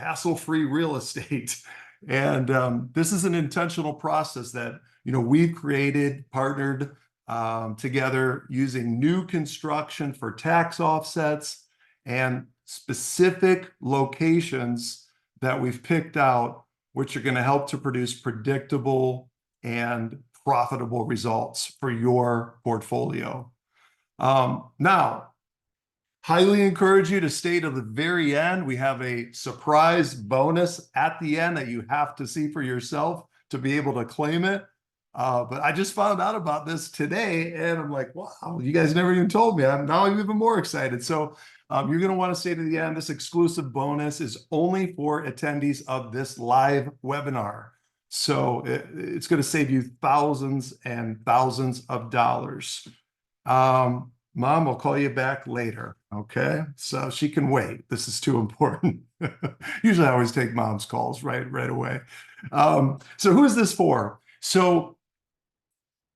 hassle-free real estate. And this is an intentional process that, we've created, partnered together using new construction for tax offsets and specific locations that we've picked out, which are going to help to produce predictable and profitable results for your portfolio. Now, highly encourage you to stay to the very end. We have a surprise bonus at the end that you have to see for yourself to be able to claim it. But I just found out about this today, and I'm like, wow, you guys never even told me. Now I'm even more excited. So you're going to want to stay to the end. This exclusive bonus is only for attendees of this live webinar. So it's going to save you thousands and thousands of dollars. Mom, I'll call you back later. Okay. So she can wait. This is too important. Usually I always take mom's calls right away. So who is this for? So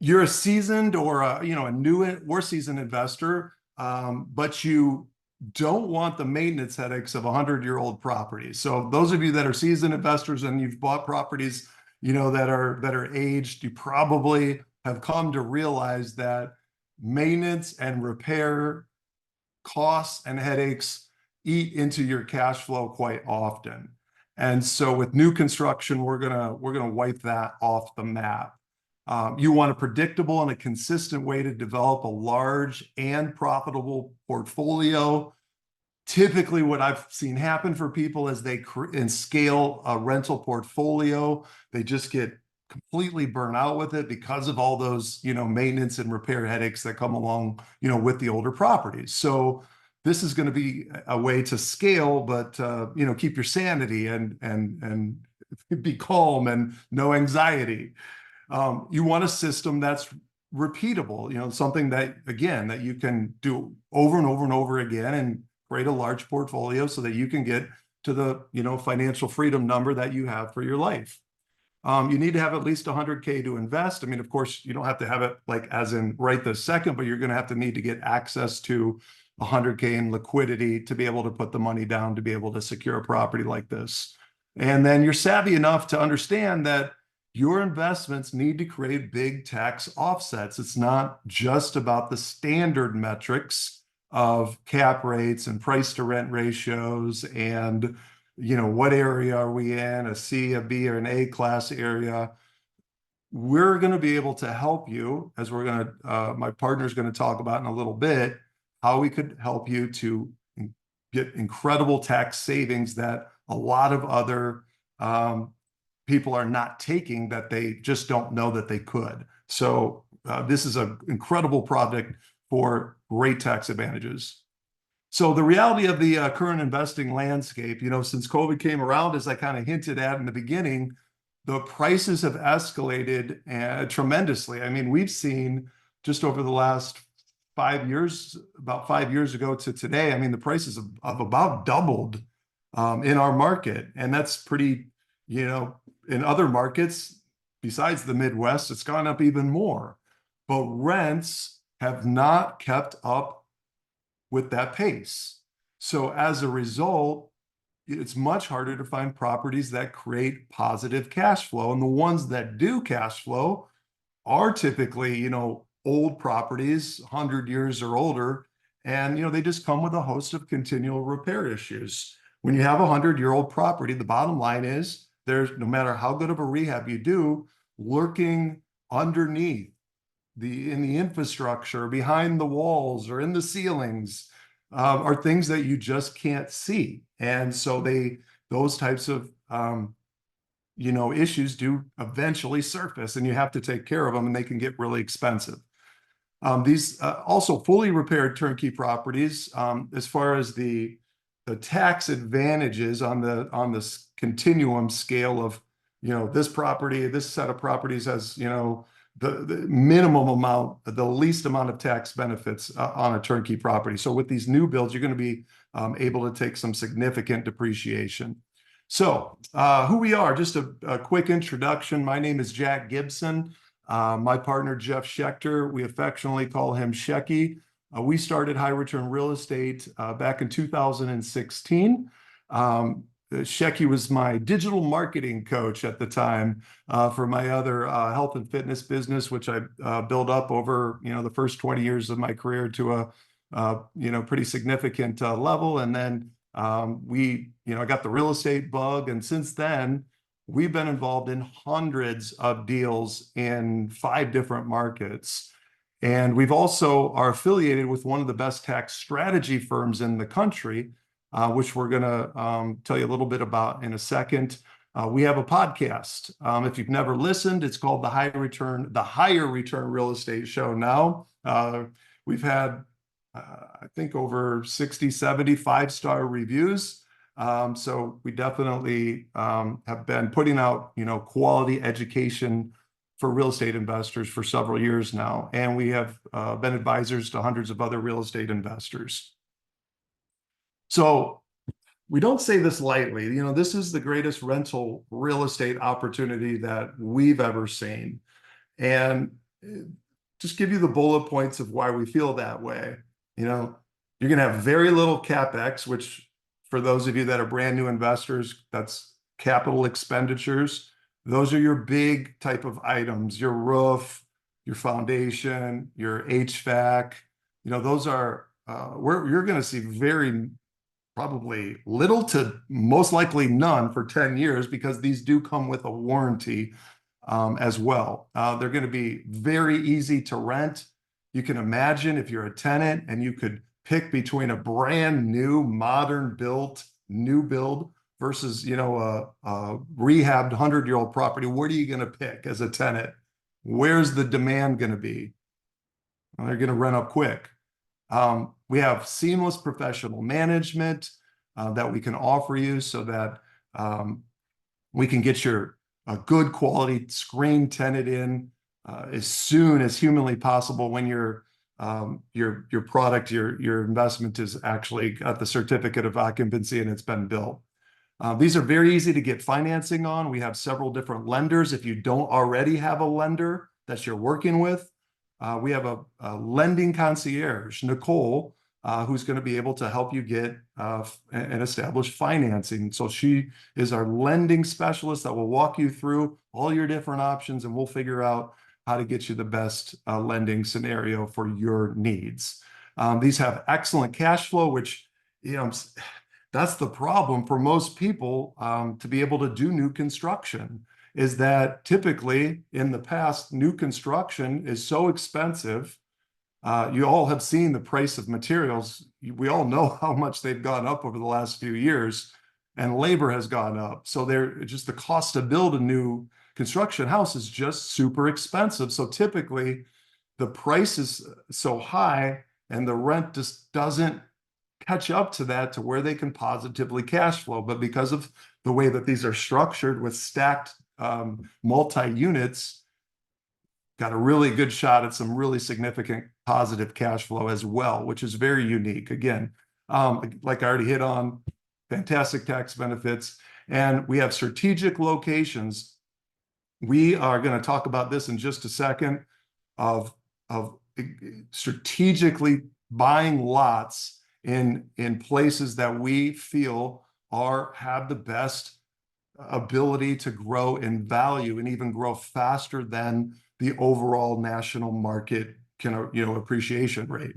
you're a seasoned or a new or seasoned investor, but you don't want the maintenance headaches of 100-year-old properties. So those of you that are seasoned investors and you've bought properties, that are aged, you probably have come to realize that maintenance and repair costs and headaches eat into your cash flow quite often. And so with new construction, we're gonna wipe that off the map. You want a predictable and a consistent way to develop a large and profitable portfolio. Typically, what I've seen happen for people is they scale a rental portfolio, they just get completely burn out with it because of all those, maintenance and repair headaches that come along, with the older properties. So this is going to be a way to scale, but, keep your sanity and be calm and no anxiety. You want a system that's repeatable, something that, again, that you can do over and over and over again and create a large portfolio so that you can get to the, financial freedom number that you have for your life. You need to have at least 100K to invest. I mean, of course, you don't have to have it like as in right this second, but you're going to need to get access to 100K in liquidity to be able to put the money down to be able to secure a property like this. And then you're savvy enough to understand that your investments need to create big tax offsets. It's not just about the standard metrics of cap rates and price to rent ratios and what area are we in, a C, a B, or an A class area. We're going to be able to help you, as my partner's going to talk about in a little bit, how we could help you to get incredible tax savings that a lot of other people are not taking, that they just don't know that they could. So this is an incredible product for great tax advantages. So the reality of the current investing landscape, since COVID came around, as I kind of hinted at in the beginning, the prices have escalated tremendously. I mean, we've seen just over the last 5 years, about 5 years ago to today, I mean, the prices have about doubled in our market. And that's pretty, in other markets, besides the Midwest, it's gone up even more. But rents have not kept up with that pace. So as a result, it's much harder to find properties that create positive cash flow. And the ones that do cash flow are typically, old properties, 100 years or older. And, they just come with a host of continual repair issues. When you have a 100-year-old property, the bottom line is there's, no matter how good of a rehab you do, lurking underneath in the infrastructure, behind the walls or in the ceilings, are things that you just can't see. And so those types of issues do eventually surface, and you have to take care of them, and they can get really expensive. These also fully repaired turnkey properties, as far as the tax advantages on this continuum scale of, this property, this set of properties has, the minimum amount, the least amount of tax benefits on a turnkey property. So with these new builds, you're going to be able to take some significant depreciation. So who we are, just a quick introduction. My name is Jack Gibson. My partner, Jeff Schechter, we affectionately call him Shecky. We started High Return Real Estate back in 2016. Shecky was my digital marketing coach at the time for my other health and fitness business, which I built up over the first 20 years of my career to a pretty significant level. And then I got the real estate bug, and since then we've been involved in hundreds of deals in 5 different markets. And we've also are affiliated with one of the best tax strategy firms in the country, which we're going to tell you a little bit about in a second. We have a podcast. If you've never listened, it's called the Higher Return Real Estate Show now. We've had, I think, over 60, 70 5-star reviews. So we definitely have been putting out, quality education for real estate investors for several years now. And we have been advisors to hundreds of other real estate investors. So we don't say this lightly. This is the greatest rental real estate opportunity that we've ever seen. And just give you the bullet points of why we feel that way. You're going to have very little CapEx, which for those of you that are brand new investors, that's capital expenditures. Those are your big type of items, your roof, your foundation, your HVAC. Those are where you're going to see very probably little to most likely none for 10 years, because these do come with a warranty as well. They're going to be very easy to rent. You can imagine if you're a tenant and you could pick between a brand new, modern built, new build versus, a rehabbed 100-year-old property. What are you going to pick as a tenant? Where's the demand going to be? Well, they're going to rent up quick. We have seamless professional management that we can offer you so that we can get a good quality screen tenant in as soon as humanly possible when your product, your investment is actually got the certificate of occupancy and it's been built. These are very easy to get financing on. We have several different lenders. If you don't already have a lender that you're working with, we have a lending concierge, Nicole, who's going to be able to help you get and establish financing. So she is our lending specialist that will walk you through all your different options, and we'll figure out how to get you the best lending scenario for your needs. These have excellent cash flow, which, that's the problem for most people to be able to do new construction, is that typically in the past, new construction is so expensive. You all have seen the price of materials. We all know how much they've gone up over the last few years, and labor has gone up. So just the cost to build a new construction house is just super expensive. So typically the price is so high and the rent just doesn't catch up to that to where they can positively cash flow. But because of the way that these are structured with stacked multi-units, got a really good shot at some really significant positive cash flow as well, which is very unique. Again, like I already hit on, fantastic tax benefits, and we have strategic locations. We are going to talk about this in just a second, of strategically buying lots in places that we feel have the best ability to grow in value and even grow faster than the overall national market appreciation rate.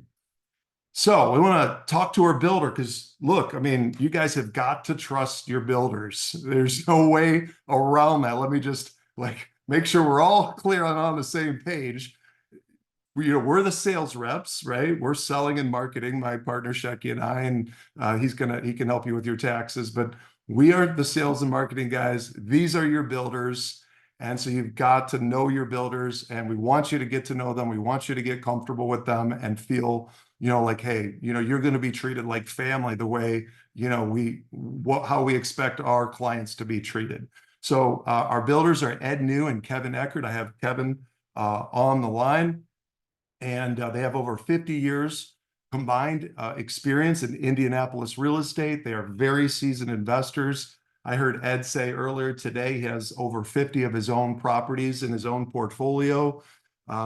So we want to talk to our builder, because look, you guys have got to trust your builders. There's no way around that. Let me just make sure we're all clear on the same page. We're the sales reps, right? We're selling and marketing, my partner Shecky and I, and he can help you with your taxes, but we are the sales and marketing guys. These are your builders. And so you've got to know your builders, and we want you to get to know them. We want you to get comfortable with them and feel, hey, you're going to be treated like family, the way, how we expect our clients to be treated. So our builders are Ed New and Kevin Eckert. I have Kevin on the line, and they have over 50 years combined experience in Indianapolis real estate. They are very seasoned investors. I heard Ed say earlier today he has over 50 of his own properties in his own portfolio.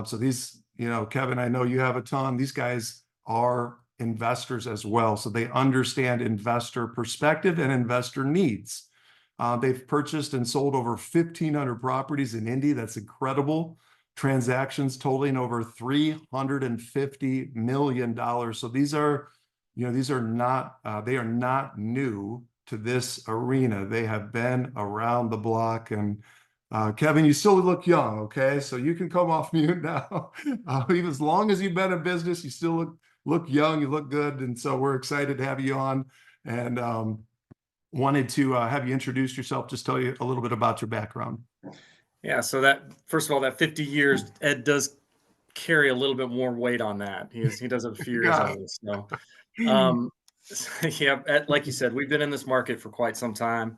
So these, Kevin, I know you have a ton. These guys are investors as well. So they understand investor perspective and investor needs. They've purchased and sold over 1,500 properties in Indy. That's incredible. Transactions totaling over $350 million. So these are, they are not new to this arena. They have been around the block. And Kevin, you still look young, okay? So you can come off mute now. Even as long as you've been in business, you still look young, you look good. And so we're excited to have you on. And wanted to have you introduce yourself, just tell you a little bit about your background. Yeah, so that, first of all, that 50 years, Ed does carry a little bit more weight on that. He does have a few years on this. So, yeah, like you said, we've been in this market for quite some time.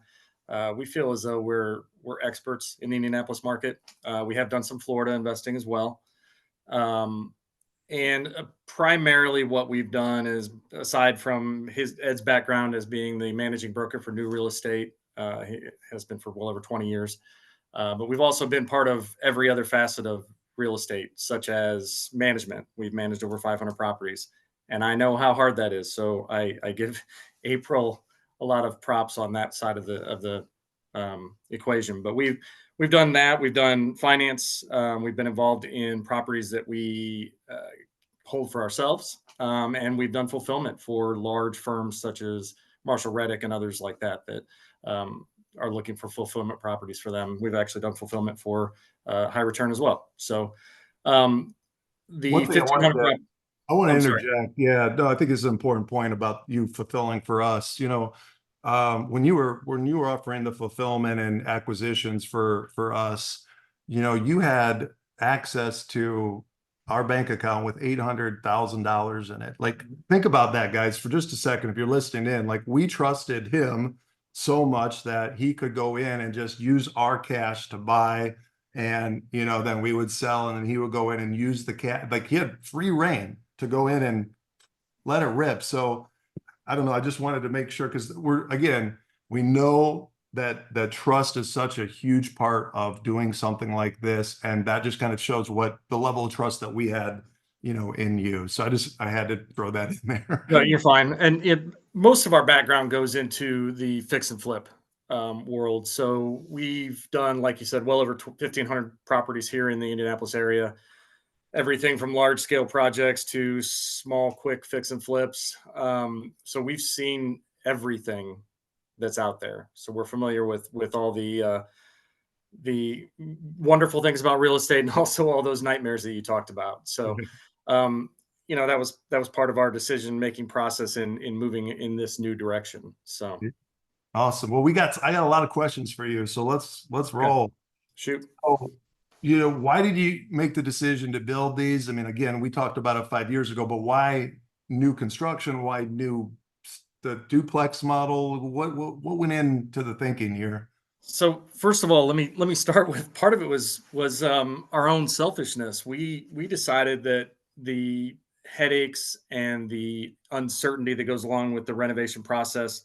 We feel as though we're experts in the Indianapolis market. We have done some Florida investing as well. And primarily what we've done is, aside from Ed's background as being the managing broker for new real estate, he has been for well over 20 years. But we've also been part of every other facet of real estate, such as management. We've managed over 500 properties, and I know how hard that is. So I give April a lot of props on that side of the equation. But we've done that. We've done finance. We've been involved in properties that we hold for ourselves, and we've done fulfillment for large firms such as Marshall Reddick and others like that are looking for fulfillment properties for them. We've actually done fulfillment for high return as well. So the One thing 1,500. I want to I'm sorry. interject. Yeah, no, I think it's an important point about you fulfilling for us. When you were offering the fulfillment and acquisitions for us, you had access to our bank account with $800,000 in it. Like, think about that, guys, for just a second. If you're listening in, like, we trusted him so much that he could go in and just use our cash to buy, and then we would sell, and then he would go in and use the cash. Like, he had free reign to go in and let it rip. So I don't know, I just wanted to make sure, because we know that trust is such a huge part of doing something like this, and that just kind of shows what the level of trust that we had in you. So I had to throw that in there. No, you're fine. And most of our background goes into the fix and flip world. So we've done, like you said, well over 1,500 properties here in the Indianapolis area. Everything from large scale projects to small, quick fix and flips. So we've seen everything that's out there. So we're familiar with all the wonderful things about real estate, and also all those nightmares that you talked about. So, that was part of our decision making process in moving in this new direction. So awesome. Well, I got a lot of questions for you, so let's roll. Shoot. Oh, why did you make the decision to build these? I mean, again, we talked about it 5 years ago, but why new construction? Why the duplex model? What went into the thinking here? So first of all, let me start with, part of it was our own selfishness. We decided that the headaches and the uncertainty that goes along with the renovation process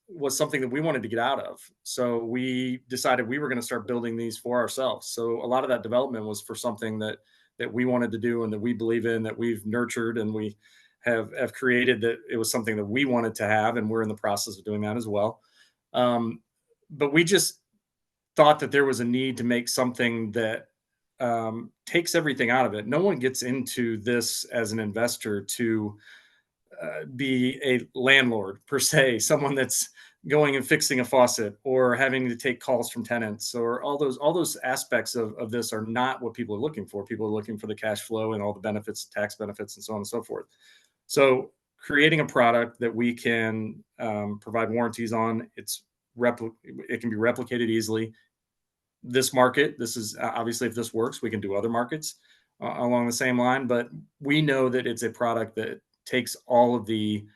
was something that we wanted to get out of. So we decided we were going to start building these for ourselves. So a lot of that development was for something that we wanted to do and that we believe in, that we've nurtured, and we have created, that it was something that we wanted to have, and we're in the process of doing that as well. But we just thought that there was a need to make something that takes everything out of it. No one gets into this as an investor to be a landlord per se, someone that's going and fixing a faucet or having to take calls from tenants, or all those aspects of this are not what people are looking for. People are looking for the cash flow and all the benefits, tax benefits, and so on and so forth. So creating a product that we can provide warranties on, it can be replicated easily. This market, this is obviously, if this works, we can do other markets along the same line, but we know that it's a product that takes all of the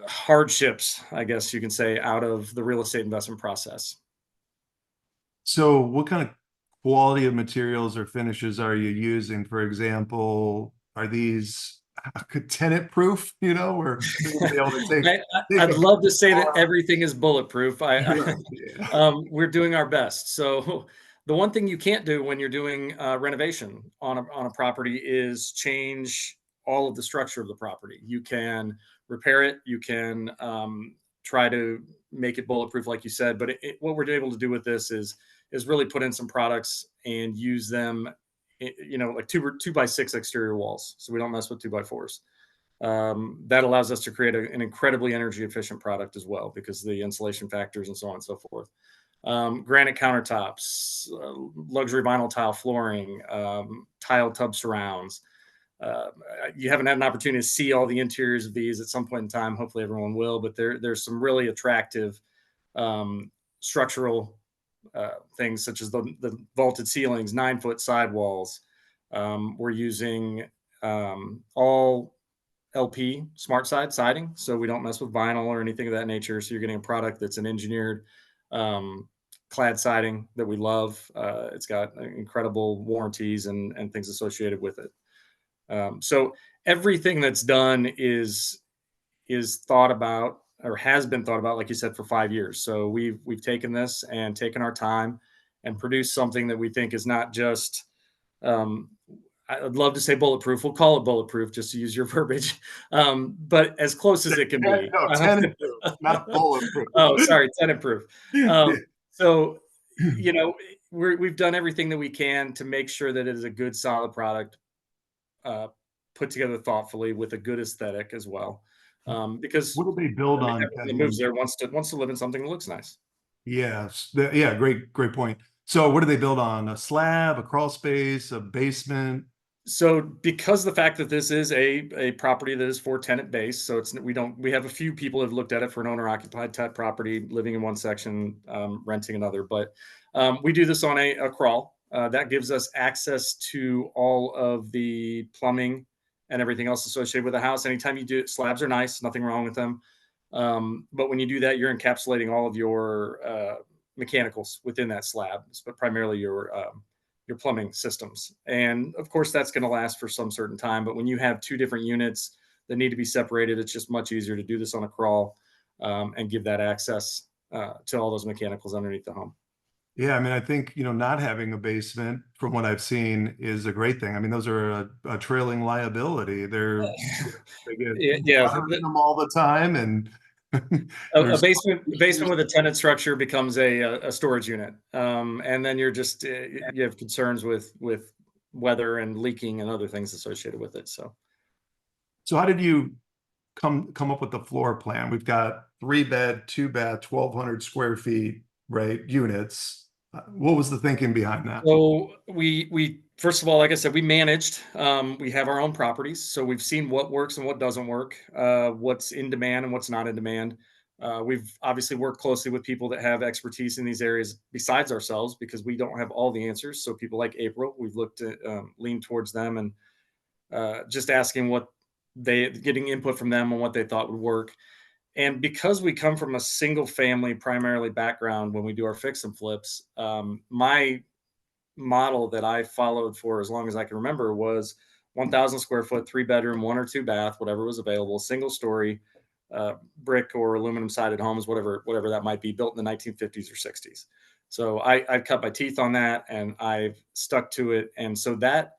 hardships, I guess you can say, out of the real estate investment process. So what kind of quality of materials or finishes are you using? For example, are these tenant proof, or be able to take I'd love to say that everything is bulletproof. We're doing our best. So the one thing you can't do when you're doing renovation on a property is change all of the structure of the property. You can repair it. You can try to make it bulletproof, like you said. But what we're able to do with this is really put in some products and use them, like two by six exterior walls, so we don't mess with 2x4s. That allows us to create an incredibly energy efficient product as well, because the insulation factors and so on and so forth. Granite countertops, luxury vinyl tile flooring, tile tub surrounds. Uh, you haven't had an opportunity to see all the interiors of these at some point in time. Hopefully, everyone will. But there's some really attractive structural things, such as the vaulted ceilings, 9-foot sidewalls. We're using all LP smart side siding, so we don't mess with vinyl or anything of that nature. So you're getting a product that's an engineered um, clad siding that we love. It's got incredible warranties and things associated with it. So everything that's done is thought about, or has been thought about, like you said, for 5 years. So we've taken this and taken our time and produced something that we think is not just um, I'd love to say bulletproof. We'll call it bulletproof just to use your verbiage, but as close as it can be. No, tenant proof, not bulletproof. Oh, sorry, tenant proof. Yeah. So, we've done everything that we can to make sure that it is a good, solid product, uh, put together thoughtfully with a good aesthetic as well. Because What do they build on, everyone that Kevin? moves there wants to live in something that looks nice. Yes. Yeah, great point. So what do they build on? A slab, a crawl space, a basement? So because the fact that this is a property that is for tenant based, so it's we have a few people have looked at it for an owner occupied type property, living in one section, renting another. But we do this on a crawl. That gives us access to all of the plumbing and everything else associated with the house. Anytime you do it, slabs are nice, nothing wrong with them. But when you do that, you're encapsulating all of your mechanicals within that slab, but primarily your plumbing systems. And of course, that's going to last for some certain time. But when you have two different units that need to be separated, it's just much easier to do this on a crawl and give that access to all those mechanicals underneath the home. Yeah, I mean, I think, not having a basement, from what I've seen, is a great thing. I mean, those are a trailing liability. They get Yeah, water in them all the time, and a there's basement with a tenant structure becomes a storage unit, and then you're just you have concerns with weather and leaking and other things associated with it. So. so how did you come up with the floor plan? We've got 3 bed, 2 bath, 1,200 square feet, right? Units. What was the thinking behind that? So we first of all, like I said, we managed. We have our own properties, so we've seen what works and what doesn't work, what's in demand and what's not in demand. We've obviously worked closely with people that have expertise in these areas besides ourselves, because we don't have all the answers. So people like April, we've looked at lean towards them and just asking what they getting input from them on what they thought would work. And because we come from a single family primarily background when we do our fix and flips, my model that I followed for as long as I can remember was 1,000 square foot, 3 bedroom, 1 or 2 bath, whatever was available, single story, brick or aluminum sided homes, whatever that might be, built in the 1950s or 60s. So I've cut my teeth on that and I've stuck to it. And so that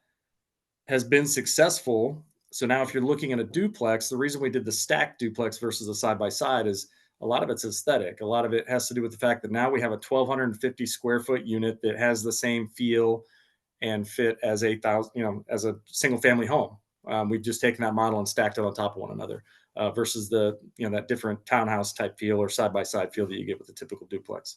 has been successful. So now if you're looking at a duplex, the reason we did the stacked duplex versus a side by side is a lot of it's aesthetic. A lot of it has to do with the fact that now we have a 1,250 square foot unit that has the same feel and fit as as a single family home. We've just taken that model and stacked it on top of one another versus that different townhouse type feel or side by side feel that you get with a typical duplex.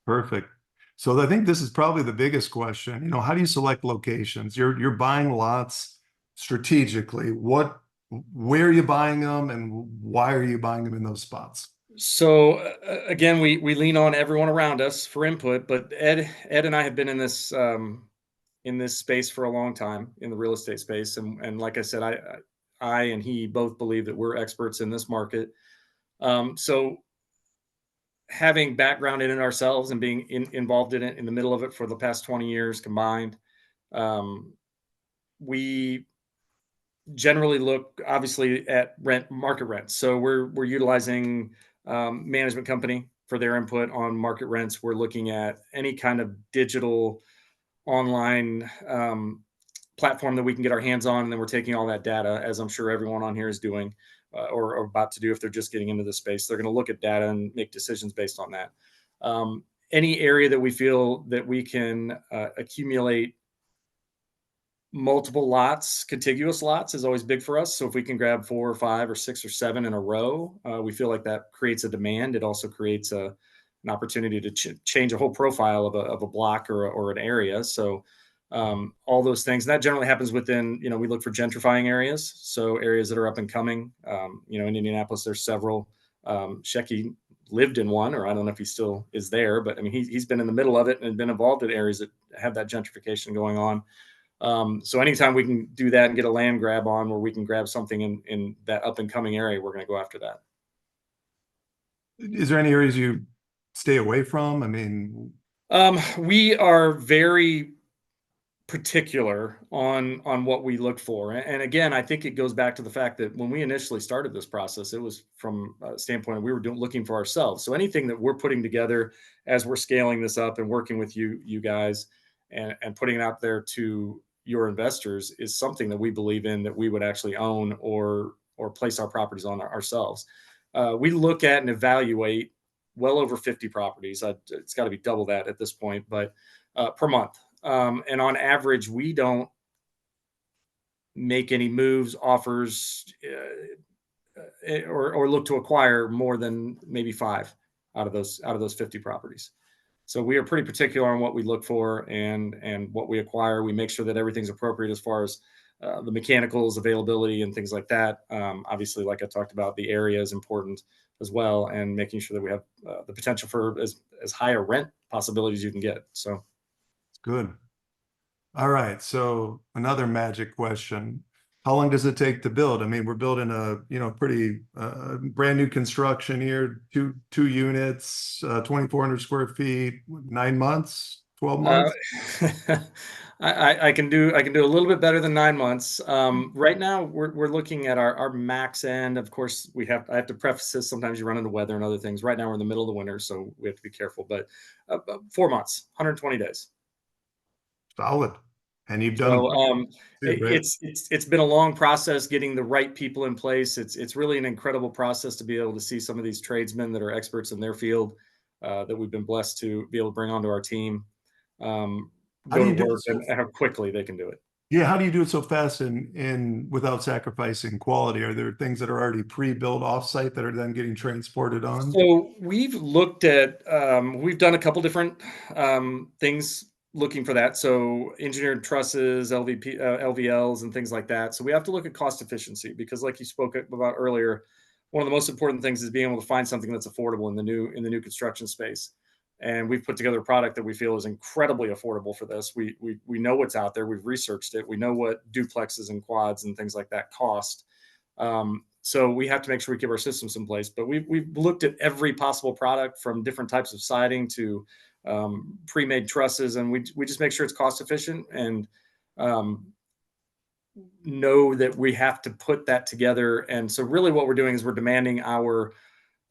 Perfect. So I think this is probably the biggest question. How do you select locations? You're buying lots strategically. Where are you buying them, and why are you buying them in those spots? So again, we lean on everyone around us for input, but Ed and I have been in this space for a long time, in the real estate space, and like I said, I and he both believe that we're experts in this market. So having background in it ourselves and being involved in it in the middle of it for the past 20 years combined, um, we generally look obviously at market rents. So we're utilizing management company for their input on market rents. We're looking at any kind of digital online platform that we can get our hands on, and then we're taking all that data, as I'm sure everyone on here is doing, or about to do if they're just getting into the space. They're going to look at data and make decisions based on that. Any area that we feel that we can accumulate multiple lots, contiguous lots, is always big for us. So if we can grab 4 or 5 or 6 or 7 in a row, we feel like that creates a demand. It also creates an opportunity to change a whole profile of a block or an area. So all those things, and that generally happens within, we look for gentrifying areas. So areas that are up and coming, in Indianapolis, there's several. Shecky lived in one, or I don't know if he still is there, but I mean, he's been in the middle of it and been involved in areas that have that gentrification going on. So anytime we can do that and get a land grab on where we can grab something in that up and coming area, we're going to go after that. Is there any areas you stay away from? I mean, We are very particular on what we look for. And again, I think it goes back to the fact that when we initially started this process, it was from a standpoint of we were looking for ourselves. So anything that we're putting together as we're scaling this up and working with you guys and putting it out there to your investors is something that we believe in, that we would actually own or place our properties on ourselves. We look at and evaluate well over 50 properties. It's got to be double that at this point, but per month. And on average, we don't make any moves, offers, or look to acquire more than maybe 5 out of those 50 properties. So we are pretty particular on what we look for and what we acquire. We make sure that everything's appropriate as far as the mechanicals, availability, and things like that. Obviously, like I talked about, the area is important as well, and making sure that we have the potential for as high a rent possibilities you can get. So. it's good. All right. So another magic question. How long does it take to build? I mean, we're building a, pretty brand new construction here, two units, 2,400 square feet, 9 months, 12 Uh, months. I can do a little bit better than 9 months. Right now, we're looking at our max end. Of course, I have to preface this. Sometimes you run into weather and other things. Right now, we're in the middle of the winter, so we have to be careful. But 4 months, 120 days. Solid. And you've done So too, right? it's been a long process getting the right people in place. It's really an incredible process to be able to see some of these tradesmen that are experts in their field that we've been blessed to be able to bring onto our team. How do Go to you do it work so? and how quickly they can do it. Yeah, how do you do it so fast and without sacrificing quality? Are there things that are already pre-built offsite that are then getting transported on? So we've done a couple different things looking for that. So engineered trusses, LVLs, and things like that. So we have to look at cost efficiency because, like you spoke about earlier, one of the most important things is being able to find something that's affordable in the new construction space. And we've put together a product that we feel is incredibly affordable for this. We know what's out there. We've researched it. We know what duplexes and quads and things like that cost. So we have to make sure we keep our systems in place. But we've looked at every possible product from different types of siding to pre-made trusses, and we just make sure it's cost efficient and um, know that we have to put that together. And so really what we're doing is we're demanding our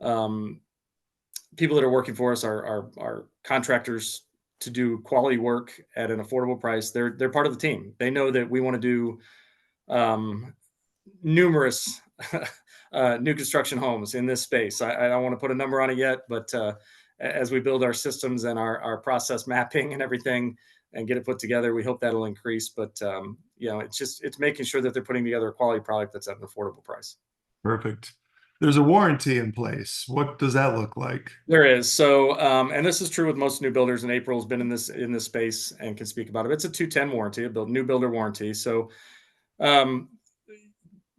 um, people that are working for us, our contractors, to do quality work at an affordable price. They're part of the team. They know that we want to do um, numerous new construction homes in this space. I don't want to put a number on it yet, but as we build our systems and our process mapping and everything and get it put together, we hope that'll increase. But it's making sure that they're putting together a quality product that's at an affordable price. Perfect. There's a warranty in place. What does that look like? There is. So, and this is true with most new builders. And April's been in this space and can speak about it. It's a 210 warranty, new builder warranty. So, um,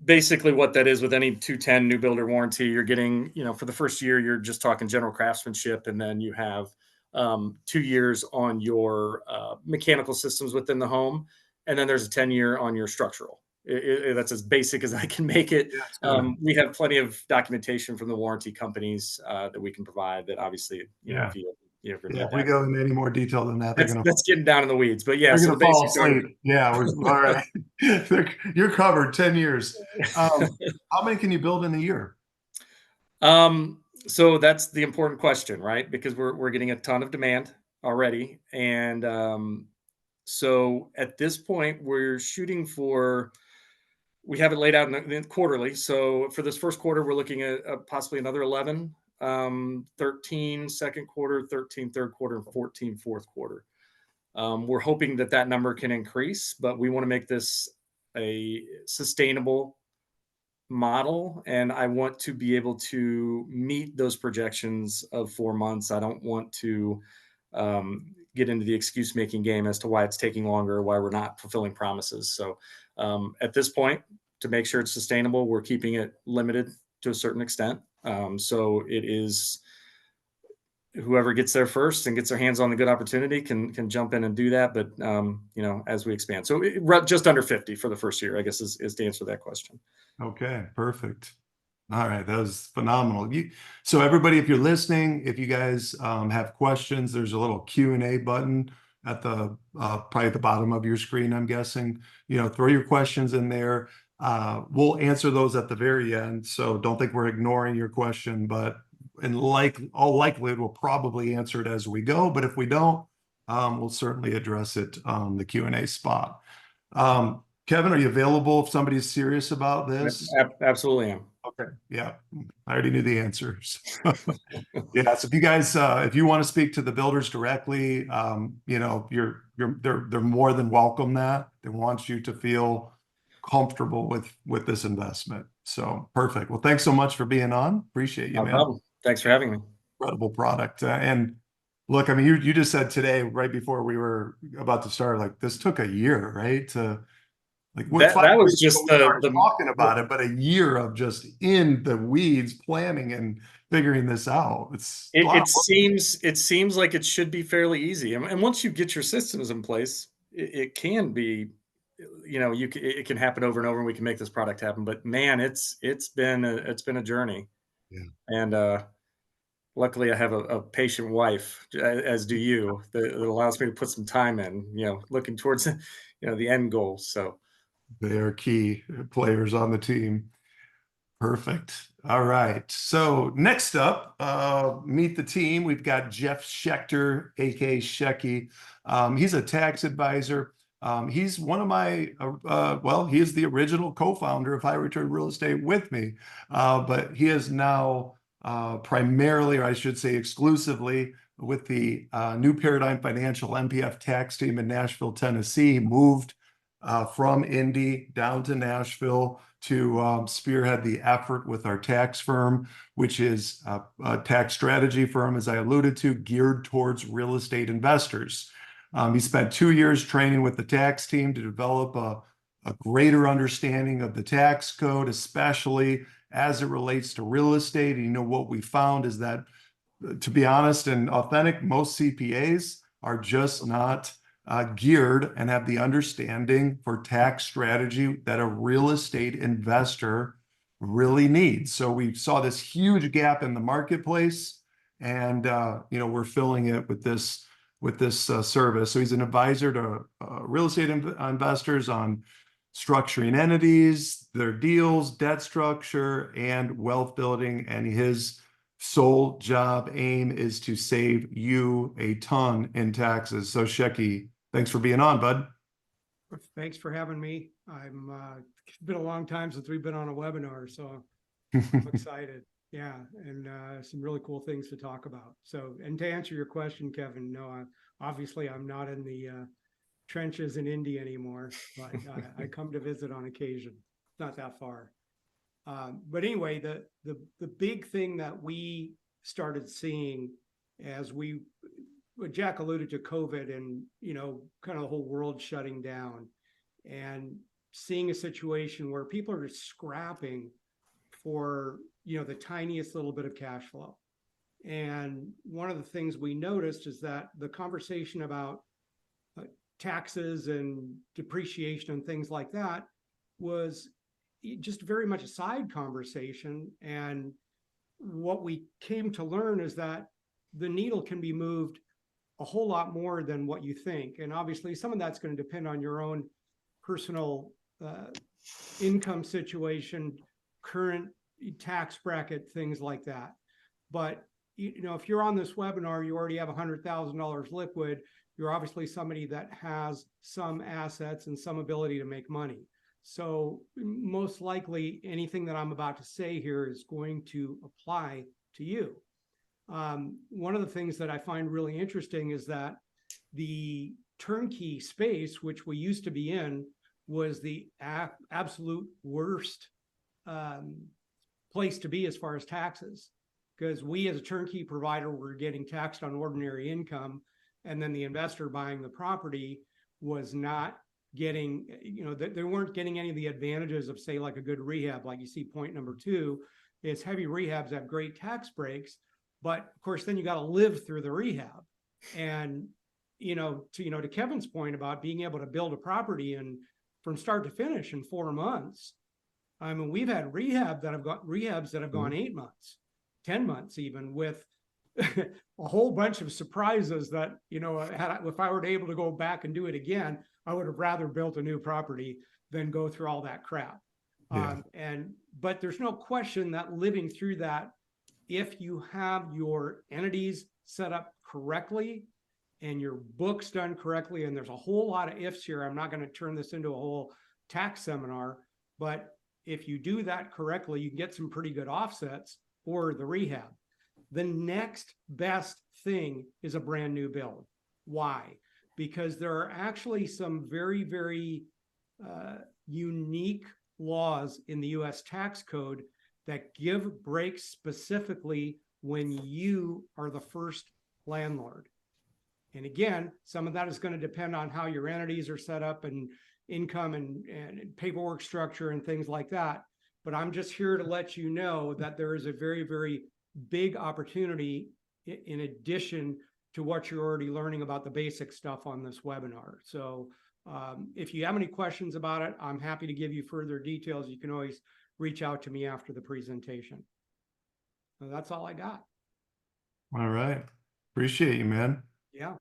basically what that is with any 210 new builder warranty, you're getting, for the first year, you're just talking general craftsmanship. And then you have 2 years on your mechanical systems within the home. And then there's a 10-year on your structural. That's as basic as I can make it. Yeah, it's good. We have plenty of documentation from the warranty companies that we can provide that obviously, Yeah. if you Yeah. need If we that. go into any more detail than that, That's getting down in the weeds. But yeah, they're so gonna the fall basics asleep. Yeah, all are right. You're covered 10 years. How many can you build in a year? So that's the important question, right? Because we're getting a ton of demand already, and So at this point, we're shooting for, we have it laid out in quarterly. So for this first quarter, we're looking at possibly another 11, 13 second quarter, 13 third quarter, and 14 fourth quarter. We're hoping that that number can increase, but we want to make this a sustainable model, and I want to be able to meet those projections of 4 months. I don't want to get into the excuse making game as to why it's taking longer or why we're not fulfilling promises. So at this point, to make sure it's sustainable, we're keeping it limited to a certain extent. So it is, whoever gets there first and gets their hands on the good opportunity can jump in and do that. But as we expand, so just under 50 for the first year, I guess is to answer that question. Okay, perfect. All right, that was phenomenal. So everybody, if you're listening, if you guys have questions, there's a little Q&A button at the probably at the bottom of your screen, I'm guessing. Throw your questions in there. We'll answer those at the very end. So don't think we're ignoring your question, but in all likelihood, we'll probably answer it as we go. But if we don't, we'll certainly address it on the Q&A spot. Kevin, are you available if somebody's serious about this? Absolutely am. Okay. Yeah. I already knew the answers. Yeah. So if you guys, if you want to speak to the builders directly, they're more than welcome that. They want you to feel comfortable with this investment. So perfect. Well, thanks so much for being on. Appreciate you, No man. problem. Thanks for having me. Incredible product. And look, I mean, you just said today, right before we were about to start, like this took a year, right? Like what, That 5 was weeks ago just we started talking about it, but a year of just in the weeds planning and figuring this out. It's a lot it of work. seems like it should be fairly easy. And once you get your systems in place, it can be, it can happen over and over, and we can make this product happen. But man, it's been a journey. Yeah. And luckily I have a patient wife, as do you, that allows me to put some time in, looking towards the end goal. So They are key players on the team. Perfect. All right. So next up, meet the team. We've got Jeff Schechter, aka Shecky. He's a tax advisor. He's one of my, he is the original co-founder of High Return Real Estate with me. But he is now primarily, or I should say exclusively, with the New Paradigm Financial MPF tax team in Nashville, Tennessee. Moved from Indy down to Nashville to spearhead the effort with our tax firm, which is a tax strategy firm, as I alluded to, geared towards real estate investors. He spent 2 years training with the tax team to develop a greater understanding of the tax code, especially as it relates to real estate. And what we found is that, to be honest and authentic, most CPAs are just not geared and have the understanding for tax strategy that a real estate investor really needs. So we saw this huge gap in the marketplace, and we're filling it with this service. So he's an advisor to real estate investors on structuring entities, their deals, debt structure, and wealth building. And his sole job aim is to save you a ton in taxes. So Shecky, thanks for being on, bud. Thanks for having me. It's been a long time since we've been on a webinar, so I'm excited. Yeah, and some really cool things to talk about. So, and to answer your question, Kevin, no, obviously I'm not in the trenches in Indy anymore, but I come to visit on occasion. Not that far. But anyway, the big thing that we started seeing as Jack alluded to COVID and, kind of the whole world shutting down, and seeing a situation where people are just scrapping for, the tiniest little bit of cash flow. And one of the things we noticed is that the conversation about taxes and depreciation and things like that was just very much a side conversation. And what we came to learn is that the needle can be moved a whole lot more than what you think. And obviously some of that's going to depend on your own personal income situation, current tax bracket, things like that. But if you're on this webinar, you already have $100,000 liquid. You're obviously somebody that has some assets and some ability to make money. So most likely anything that I'm about to say here is going to apply to you. One of the things that I find really interesting is that the turnkey space, which we used to be in, was the absolute worst place to be as far as taxes, because we as a turnkey provider were getting taxed on ordinary income, and then the investor buying the property was not getting, they weren't getting any of the advantages of, say, like a good rehab. Like you see point number 2 is heavy rehabs have great tax breaks, but of course then you got to live through the rehab. And to Kevin's point about being able to build a property and from start to finish in 4 months. I mean, we've had rehabs that have gone 8 months, 10 months, even, with a whole bunch of surprises that, if I were able to go back and do it again, I would have rather built a new property than go through all that crap. Yeah. But there's no question that living through that, if you have your entities set up correctly and your books done correctly, and there's a whole lot of ifs here. I'm not going to turn this into a whole tax seminar, but if you do that correctly, you can get some pretty good offsets for the rehab. The next best thing is a brand new build. Why? Because there are actually some very, very unique laws in the US tax code that give breaks specifically when you are the first landlord. And again, some of that is going to depend on how your entities are set up and income and paperwork structure and things like that. But I'm just here to let you know that there is a very, very big opportunity in addition to what you're already learning about the basic stuff on this webinar. So if you have any questions about it, I'm happy to give you further details. You can always reach out to me after the presentation. So that's all I got. All right. Appreciate you, man. Yeah.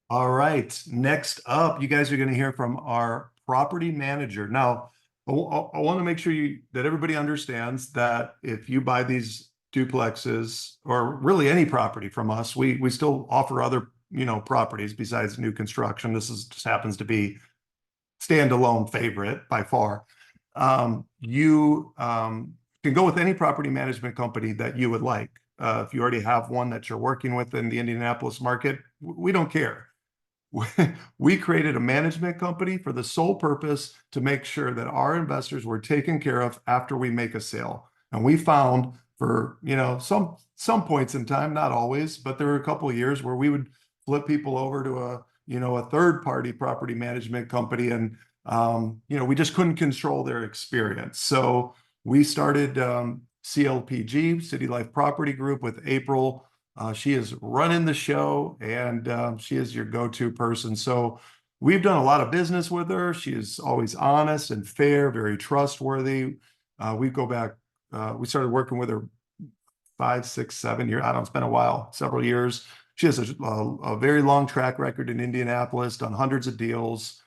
All right. Next up, you guys are going to hear from our property manager. Now, I want to make sure that everybody understands that if you buy these duplexes or really any property from us, we still offer other, properties besides new construction. This just happens to be standalone favorite by far. You can go with any property management company that you would like. If you already have one that you're working with in the Indianapolis market, we don't care. We created a management company for the sole purpose to make sure that our investors were taken care of after we make a sale. And we found for, some points in time, not always, but there were a couple of years where we would flip people over to a third party property management company. And, we just couldn't control their experience. So we started CLPG, City Life Property Group, with April. She is running the show, and she is your go-to person. So we've done a lot of business with her. She is always honest and fair, very trustworthy. We go back, we started working with her 5, 6, 7 years. I don't know, it's been a while, several years. She has a very long track record in Indianapolis, done hundreds of deals.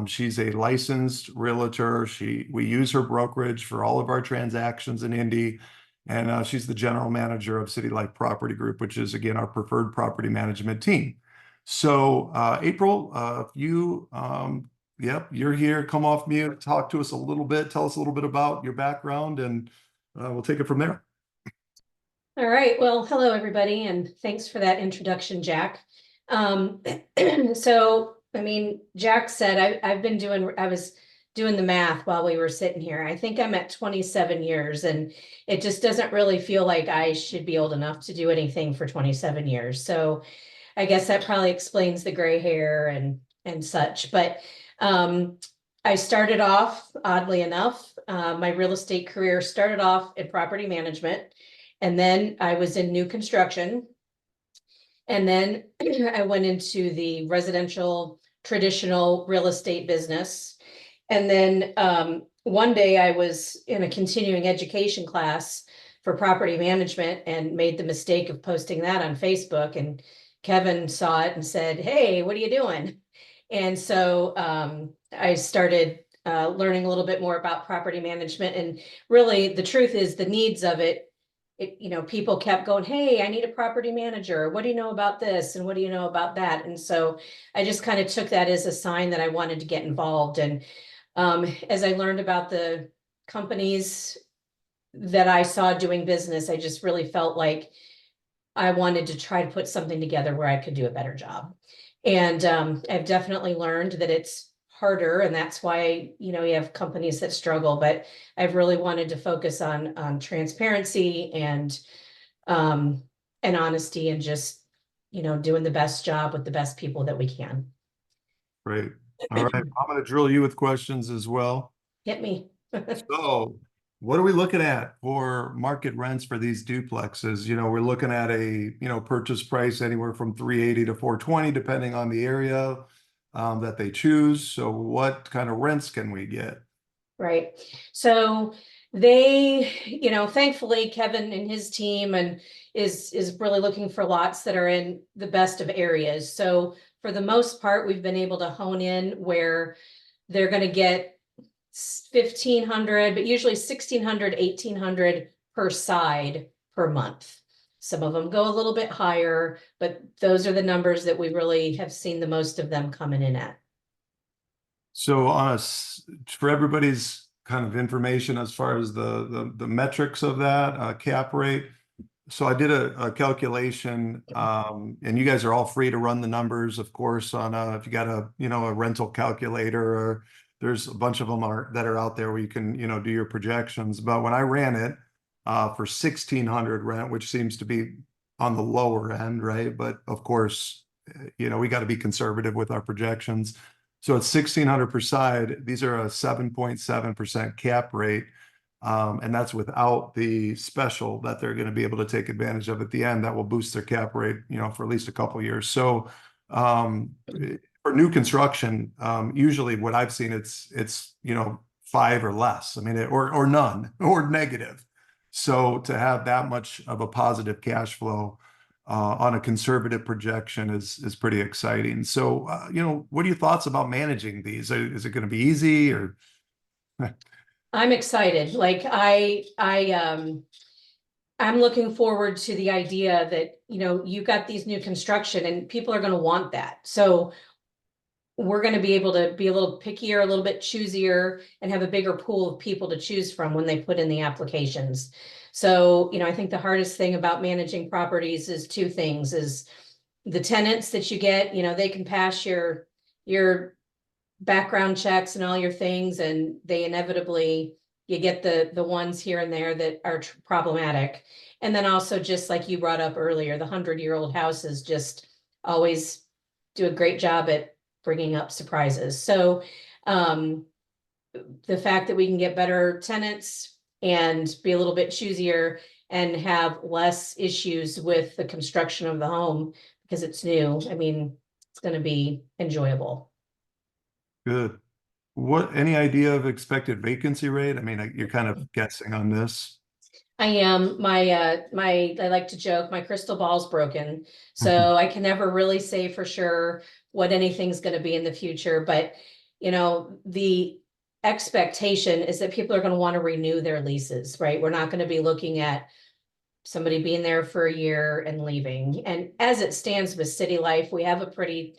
She's a licensed realtor. We use her brokerage for all of our transactions in Indy. And she's the general manager of City Life Property Group, which is, again, our preferred property management team. So, April, you're here. Come off mute, talk to us a little bit, tell us a little bit about your background, and we'll take it from there. All right. Well, hello, everybody, and thanks for that introduction, Jack. So, Jack said I was doing the math while we were sitting here. I think I'm at 27 years, and it just doesn't really feel like I should be old enough to do anything for 27 years. So I guess that probably explains the gray hair and such. But I started off, oddly enough, my real estate career started off in property management, and then I was in new construction. And then I went into the residential traditional real estate business. And then one day I was in a continuing education class for property management and made the mistake of posting that on Facebook. And Kevin saw it and said, "Hey, what are you doing?" And so I started learning a little bit more about property management. And really, the truth is the needs of it people kept going, hey, I need a property manager. What do you know about this? And what do you know about that? And so I just kind of took that as a sign that I wanted to get involved. And as I learned about the companies that I saw doing business, I just really felt like I wanted to try to put something together where I could do a better job. And I've definitely learned that it's harder, and that's why, you have companies that struggle, but I've really wanted to focus on transparency and honesty, and just, doing the best job with the best people that we can. Great. All right. I'm going to drill you with questions as well. Hit me. So what are we looking at for market rents for these duplexes? We're looking at a, purchase price anywhere from 380 to 420, depending on the area that they choose. So what kind of rents can we get? Right. So they, thankfully Kevin and his team is really looking for lots that are in the best of areas. So for the most part, we've been able to hone in where they're going to get 1,500, but usually 1,600, 1,800 per side per month. Some of them go a little bit higher, but those are the numbers that we really have seen the most of them coming in at. So for everybody's kind of information as far as the metrics of that cap rate. So I did a calculation, and you guys are all free to run the numbers, of course, on if you got a rental calculator, or there's a bunch of them that are out there where you can do your projections. But when I ran it for 1,600 rent, which seems to be on the lower end, right? But of course, we got to be conservative with our projections. So it's 1,600 per side. These are a 7.7% cap rate. And that's without the special that they're going to be able to take advantage of at the end. That will boost their cap rate, for at least a couple of years. So for new construction, usually what I've seen, it's 5 or less. I mean, or none or negative. So to have that much of a positive cash flow on a conservative projection is pretty exciting. So what are your thoughts about managing these? Is it going to be easy, or? I'm excited. Like I'm looking forward to the idea that, you've got these new construction and people are going to want that. So we're going to be able to be a little pickier, a little bit choosier, and have a bigger pool of people to choose from when they put in the applications. So, I think the hardest thing about managing properties is two things: is the tenants that you get, they can pass your background checks and all your things, and they inevitably, you get the ones here and there that are problematic. And then also, just like you brought up earlier, the 100-year-old houses just always do a great job at bringing up surprises. So the fact that we can get better tenants and be a little bit choosier and have less issues with the construction of the home because it's new, I mean, it's going to be enjoyable. Good. Any idea of expected vacancy rate? I mean, you're kind of guessing on this. I am. I like to joke, my crystal ball's broken. So I can never really say for sure what anything's going to be in the future. But, the expectation is that people are going to want to renew their leases, right? We're not going to be looking at somebody being there for a year and leaving. And as it stands with City Life, we have a pretty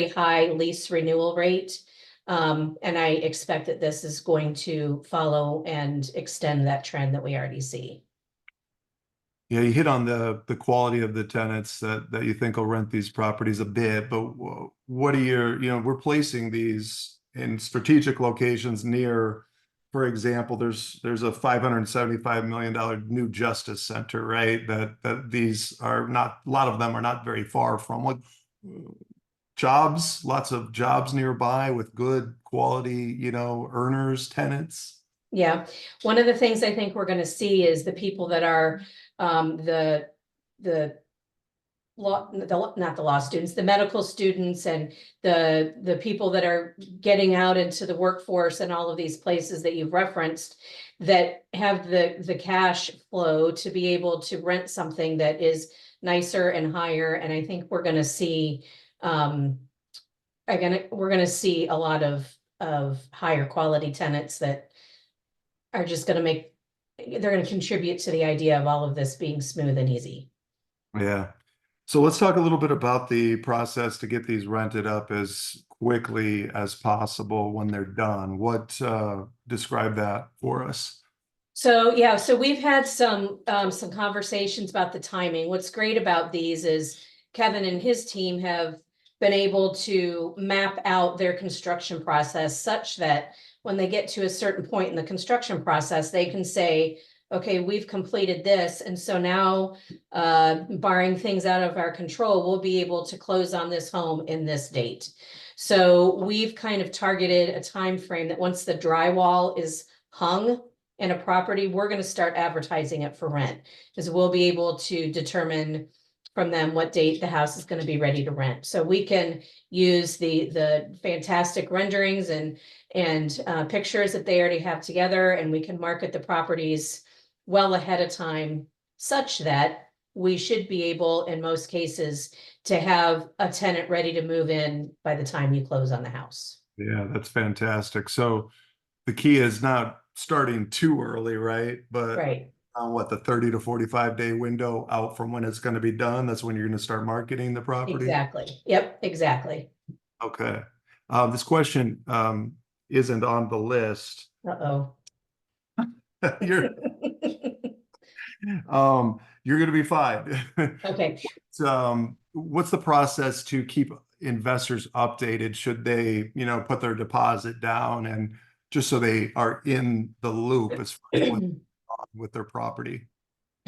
high lease renewal rate. And I expect that this is going to follow and extend that trend that we already see. Yeah, you hit on the quality of the tenants that you think will rent these properties a bit, but what are we're placing these in strategic locations near, for example, there's a $575 million new justice center, right? That these are not, a lot of them are not very far from what jobs, lots of jobs nearby with good quality, earners, tenants. Yeah. One of the things I think we're going to see is the people that are the not the law students, the medical students, and the people that are getting out into the workforce and all of these places that you've referenced that have the cash flow to be able to rent something that is nicer and higher. And I think we're going to see we're going to see a lot of higher quality tenants that are just going to make they're going to contribute to the idea of all of this being smooth and easy. Yeah. So let's talk a little bit about the process to get these rented up as quickly as possible when they're done. What, describe that for us? So yeah, so we've had some conversations about the timing. What's great about these is Kevin and his team have been able to map out their construction process such that when they get to a certain point in the construction process, they can say, okay, we've completed this. And so now, barring things out of our control, we'll be able to close on this home in this date. So we've kind of targeted a time frame that once the drywall is hung in a property, we're going to start advertising it for rent, because we'll be able to determine from them what date the house is going to be ready to rent. So we can use the fantastic renderings and pictures that they already have together, and we can market the properties well ahead of time, such that we should be able, in most cases, to have a tenant ready to move in by the time you close on the house. Yeah, that's fantastic. So the key is not starting too early, right? But Right. on what, the 30 to 45 day window out from when it's going to be done, that's when you're going to start marketing the property. Exactly. Yep, exactly. Okay. This question isn't on the list. Uh-oh. You're you're going to be fine. Okay. What's the process to keep investors updated? Should they, put their deposit down, and just so they are in the loop as far as what's going on with their property?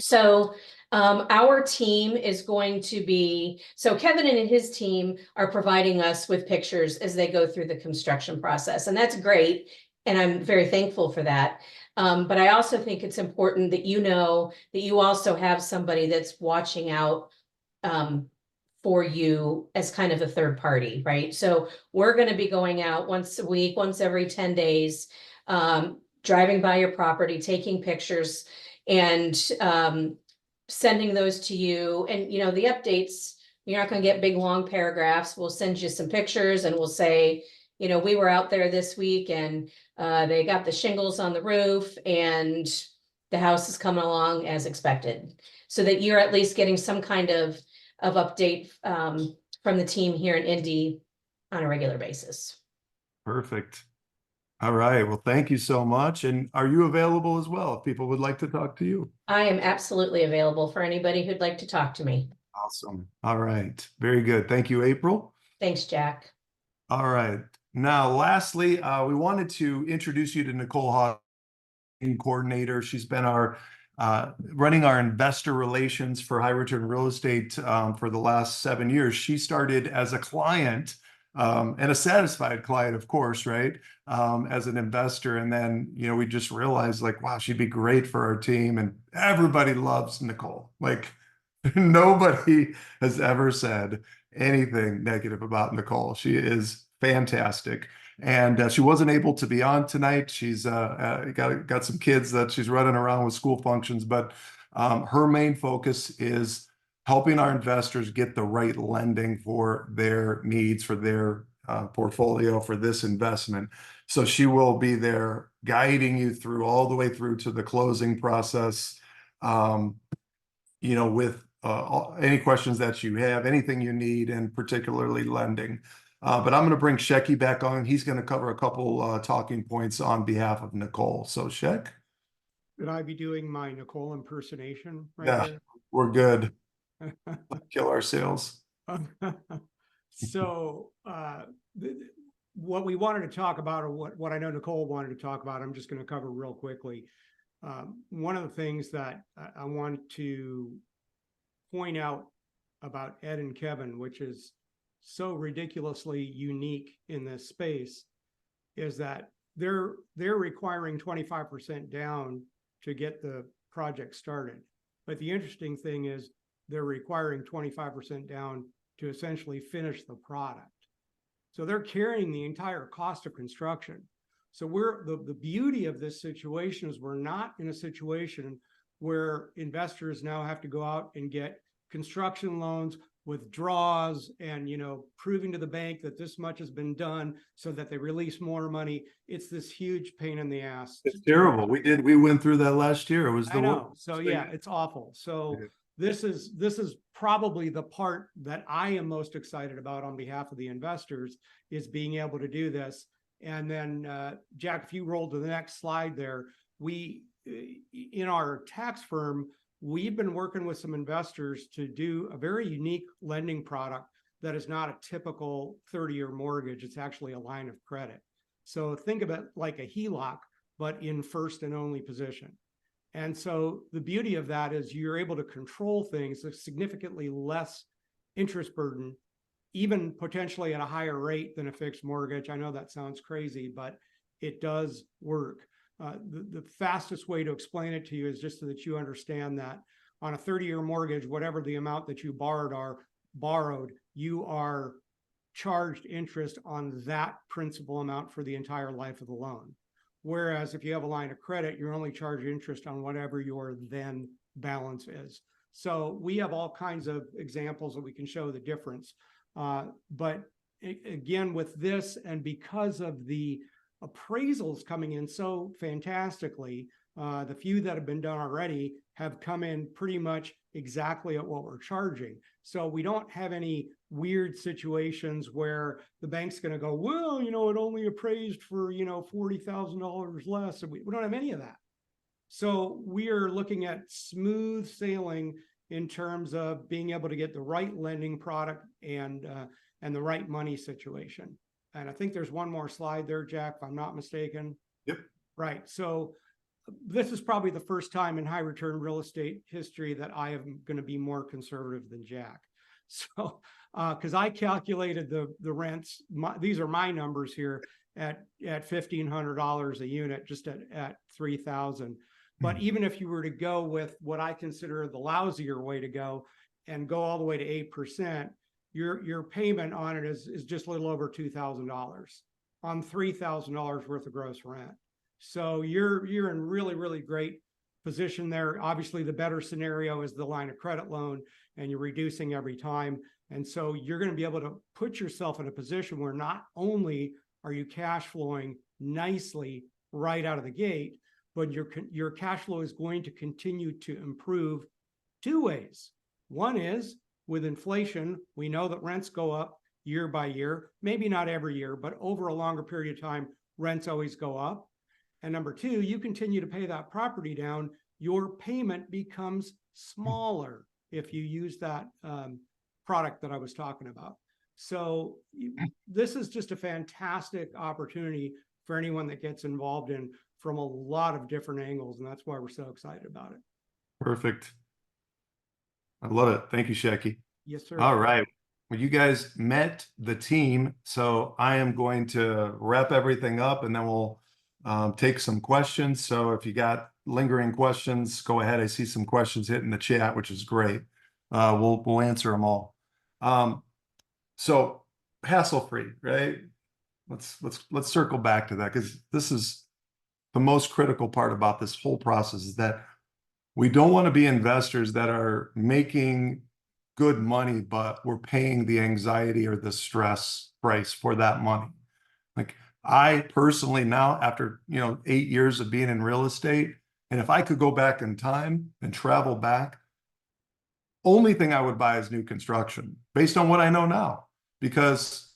So our team is going to be, so Kevin and his team are providing us with pictures as they go through the construction process, and that's great. And I'm very thankful for that. But I also think it's important that you know that you also have somebody that's watching out for you as kind of a third party, right? So we're going to be going out once a week, once every 10 days, driving by your property, taking pictures, and sending those to you. And the updates, you're not going to get big long paragraphs. We'll send you some pictures and we'll say, we were out there this week and they got the shingles on the roof and the house is coming along as expected, so that you're at least getting some kind of update from the team here in Indy on a regular basis. Perfect. All right. Well, thank you so much. And are you available as well if people would like to talk to you? I am absolutely available for anybody who'd like to talk to me. Awesome. All right. Very good. Thank you, April. Thanks, Jack. All right. Now, lastly, we wanted to introduce you to Nicole Hawk, coordinator. She's been our running our investor relations for high return real estate for the last 7 years. She started as a client and a satisfied client, of course, right? As an investor. And then, we just realized like, wow, she'd be great for our team. And everybody loves Nicole. Like nobody has ever said anything negative about Nicole. She is fantastic. And she wasn't able to be on tonight. She's got some kids that she's running around with school functions, but her main focus is helping our investors get the right lending for their needs, for their portfolio, for this investment. So she will be there guiding you through all the way through to the closing process, with any questions that you have, anything you need, and particularly lending. But I'm going to bring Shecky back on. He's going to cover a couple talking points on behalf of Nicole. So Shek? Should I be doing my Nicole impersonation Yeah, we're good. there? Kill our sales. So what we wanted to talk about, or what I know Nicole wanted to talk about, I'm just going to cover real quickly. One of the things that I want to point out about Ed and Kevin, which is so ridiculously unique in this space, is that they're requiring 25% down to get the project started. But the interesting thing is they're requiring 25% down to essentially finish the product. So they're carrying the entire cost of construction. So the beauty of this situation is we're not in a situation where investors now have to go out and get construction loans, withdrawals and, proving to the bank that this much has been done so that they release more money. It's this huge pain in the ass. It's terrible. We went through that last year. It was the I know. worst. So yeah, it's awful. So this is probably the part that I am most excited about on behalf of the investors, is being able to do this. And then Jack, if you roll to the next slide there, we in our tax firm, we've been working with some investors to do a very unique lending product that is not a typical 30-year mortgage. It's actually a line of credit. So think of it like a HELOC, but in first and only position. And so the beauty of that is you're able to control things with significantly less interest burden, even potentially at a higher rate than a fixed mortgage. I know that sounds crazy, but it does work. The fastest way to explain it to you is just so that you understand that on a 30-year mortgage, whatever the amount that you borrowed, you are charged interest on that principal amount for the entire life of the loan. Whereas if you have a line of credit, you're only charged interest on whatever your then balance is. So we have all kinds of examples that we can show the difference. But again, with this, and because of the appraisals coming in so fantastically, the few that have been done already have come in pretty much exactly at what we're charging. So we don't have any weird situations where the bank's going to go, well, it only appraised for, $40,000 less. And we don't have any of that. So we are looking at smooth sailing in terms of being able to get the right lending product and the right money situation. And I think there's one more slide there, Jack, if I'm not mistaken. Yep. Right. So this is probably the first time in high return real estate history that I am going to be more conservative than Jack. So, because I calculated the rents, these are my numbers here at $1,500 a unit, just at 3,000. But even if you were to go with what I consider the lousier way to go and go all the way to 8%, your payment on it is just a little over $2,000 on $3,000 worth of gross rent. So you're in really, really great position there. Obviously, the better scenario is the line of credit loan, and you're reducing every time. And so you're going to be able to put yourself in a position where not only are you cash flowing nicely right out of the gate, but your cash flow is going to continue to improve two ways. One is with inflation, we know that rents go up year by year, maybe not every year, but over a longer period of time, rents always go up. And number two, you continue to pay that property down, your payment becomes smaller if you use that product that I was talking about. So this is just a fantastic opportunity for anyone that gets involved in from a lot of different angles. And that's why we're so excited about it. Perfect. I love it. Thank you, Shecky. Yes, sir. All right. Well, you guys met the team. So I am going to wrap everything up and then we'll take some questions. So if you got lingering questions, go ahead. I see some questions hitting the chat, which is great. We'll answer them all. So hassle-free, right? Let's circle back to that, because this is the most critical part about this whole process, is that we don't want to be investors that are making good money, but we're paying the anxiety or the stress price for that money. Like I personally now, after 8 years of being in real estate, and if I could go back in time and travel back, only thing I would buy is new construction based on what I know now, because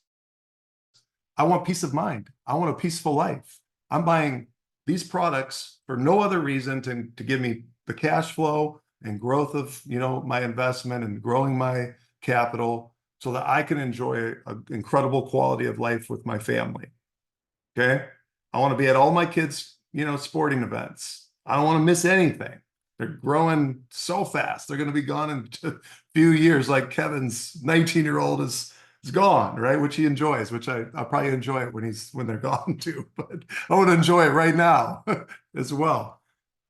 I want peace of mind. I want a peaceful life. I'm buying these products for no other reason to give me the cash flow and growth of my investment and growing my capital so that I can enjoy an incredible quality of life with my family. Okay. I want to be at all my kids, sporting events. I don't want to miss anything. They're growing so fast. They're going to be gone in a few years. Like Kevin's 19-year-old is gone, right? Which he enjoys, which I'll probably enjoy it when they're gone too, but I want to enjoy it right now as well.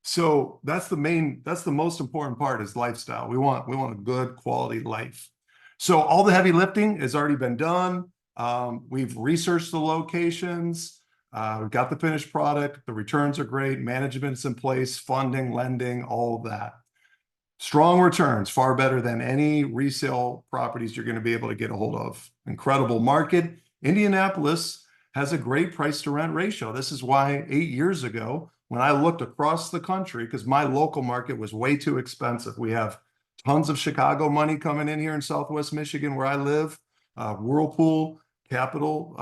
So that's the most important part, is lifestyle. We want a good quality life. So all the heavy lifting has already been done. We've researched the locations. We've got the finished product. The returns are great. Management's in place, funding, lending, all of that. Strong returns, far better than any resale properties you're going to be able to get a hold of. Incredible market. Indianapolis has a great price to rent ratio. This is why 8 years ago, when I looked across the country, because my local market was way too expensive. We have tons of Chicago money coming in here in Southwest Michigan, where I live. Whirlpool Capital,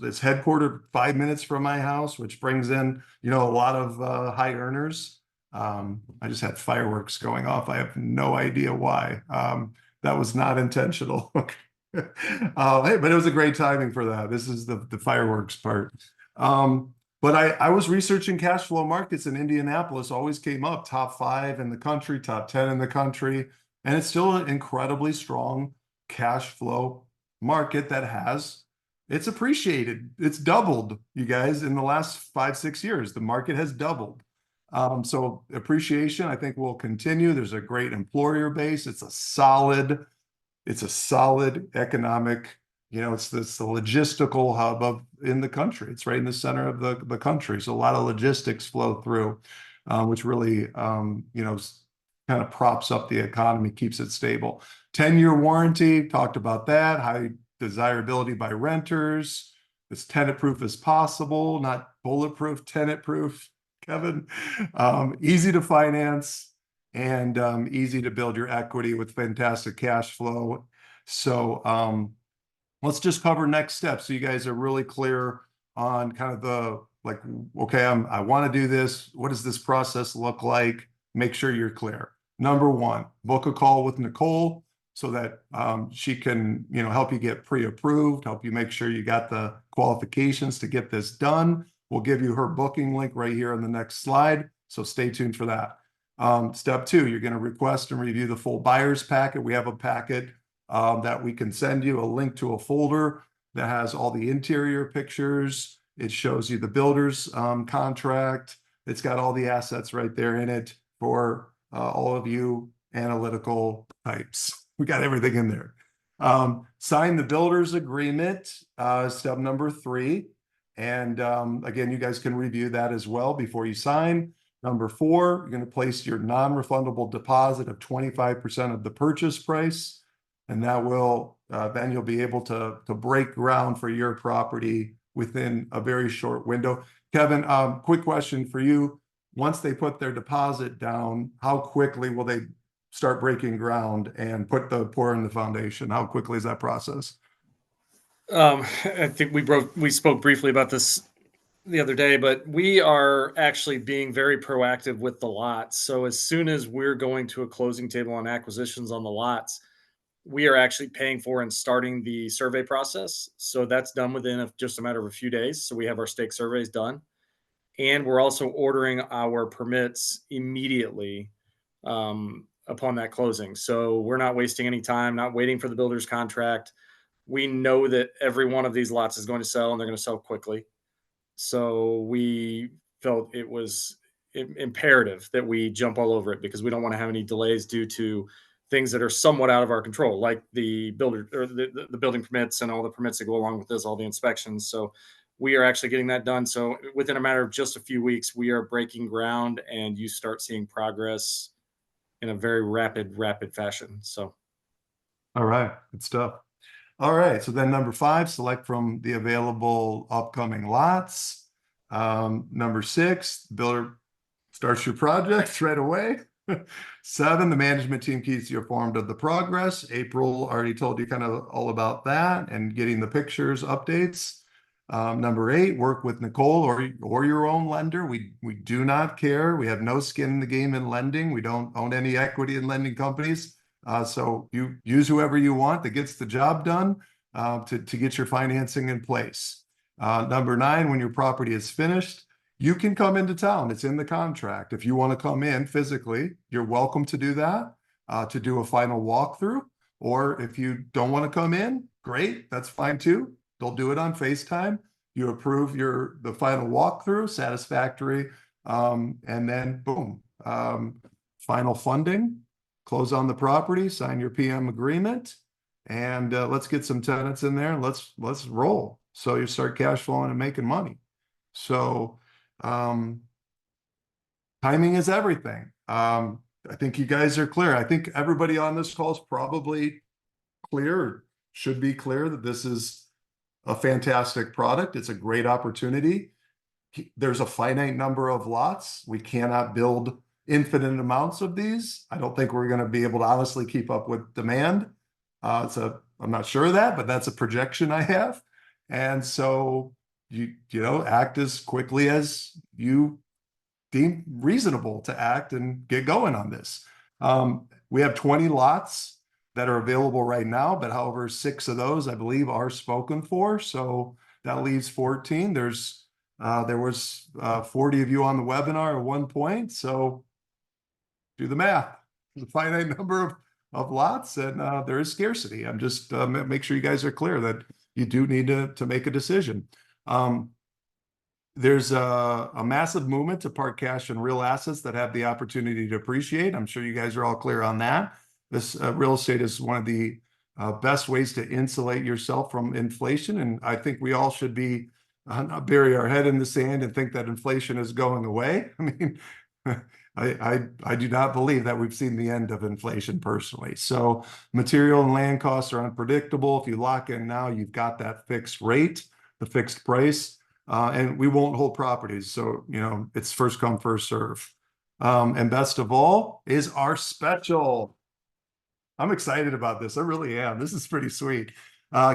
it's headquartered 5 minutes from my house, which brings in, a lot of high earners. I just had fireworks going off. I have no idea why. That was not intentional. Hey, but it was a great timing for that. This is the fireworks part. But I was researching cash flow markets in Indianapolis, always came up top 5 in the country, top 10 in the country. And it's still an incredibly strong cash flow market it's appreciated. It's doubled, you guys, in the last 5-6 years. The market has doubled. So appreciation, I think, will continue. There's a great employer base. It's a solid economic, it's the logistical hub in the country. It's right in the center of the country. So a lot of logistics flow through, which really, kind of props up the economy, keeps it stable. 10-year warranty, talked about that. High desirability by renters. As tenant proof as possible, not bulletproof, tenant proof. Kevin, easy to finance and easy to build your equity with fantastic cash flow. So let's just cover next steps. So you guys are really clear on kind of okay, I want to do this. What does this process look like? Make sure you're clear. Number 1, book a call with Nicole so that she can, help you get pre-approved, help you make sure you got the qualifications to get this done. We'll give you her booking link right here on the next slide. So stay tuned for that. Step 2, you're going to request and review the full buyer's packet. We have a packet that we can send you, a link to a folder that has all the interior pictures. It shows you the builder's contract. It's got all the assets right there in it for all of you analytical types. We got everything in there. Sign the builder's agreement, step number 3. And again, you guys can review that as well before you sign. Number 4, you're going to place your non-refundable deposit of 25% of the purchase price. And that will, then you'll be able to break ground for your property within a very short window. Kevin, quick question for you. Once they put their deposit down, how quickly will they start breaking ground and pour in the foundation? How quickly is that process? I think we spoke briefly about this the other day, but we are actually being very proactive with the lots. So as soon as we're going to a closing table on acquisitions on the lots, we are actually paying for and starting the survey process. So that's done within just a matter of a few days. So we have our stake surveys done, and we're also ordering our permits immediately upon that closing. So we're not wasting any time, not waiting for the builder's contract. We know that every one of these lots is going to sell, and they're going to sell quickly. So we felt it was imperative that we jump all over it, because we don't want to have any delays due to things that are somewhat out of our control, like the builder or the building permits and all the permits that go along with this, all the inspections. So we are actually getting that done. So within a matter of just a few weeks, we are breaking ground, and you start seeing progress in a very rapid fashion. So. All right, good stuff. All right, so then number 5, select from the available upcoming lots. Number 6, builder starts your project right away. 7, the management team keeps you informed of the progress. April already told you kind of all about that and getting the pictures, updates. Number 8, work with Nicole or your own lender. We do not care. We have no skin in the game in lending. We don't own any equity in lending companies. So you use whoever you want that gets the job done to get your financing in place. Number 9, when your property is finished, you can come into town. It's in the contract. If you want to come in physically, you're welcome to do that, to do a final walkthrough. Or if you don't want to come in, great, that's fine too. They'll do it on FaceTime. You approve the final walkthrough, satisfactory, and then boom, final funding. Close on the property, sign your PM agreement, and let's get some tenants in there and let's roll. So you start cash flowing and making money. So timing is everything. I think you guys are clear. I think everybody on this call is probably clear, or should be clear, that this is a fantastic product. It's a great opportunity. There's a finite number of lots. We cannot build infinite amounts of these. I don't think we're going to be able to honestly keep up with demand. I'm not sure of that, but that's a projection I have. And so you know, act as quickly as you deem reasonable to act and get going on this. We have 20 lots that are available right now, but however, 6 of those I believe are spoken for. So that leaves 14. There was 40 of you on the webinar at one point. So do the math. There's a finite number of lots, and there is scarcity. I'm just make sure you guys are clear that you do need to make a decision. There's a massive movement to park cash and real assets that have the opportunity to appreciate. I'm sure you guys are all clear on that. This real estate is one of the best ways to insulate yourself from inflation. And I think we all should be not bury our head in the sand and think that inflation is going away. I mean, I do not believe that we've seen the end of inflation personally. So material and land costs are unpredictable. If you lock in now, you've got that fixed rate, the fixed price. And we won't hold properties. So, you know, it's first come, first serve. And best of all is our special. I'm excited about this. I really am. This is pretty sweet.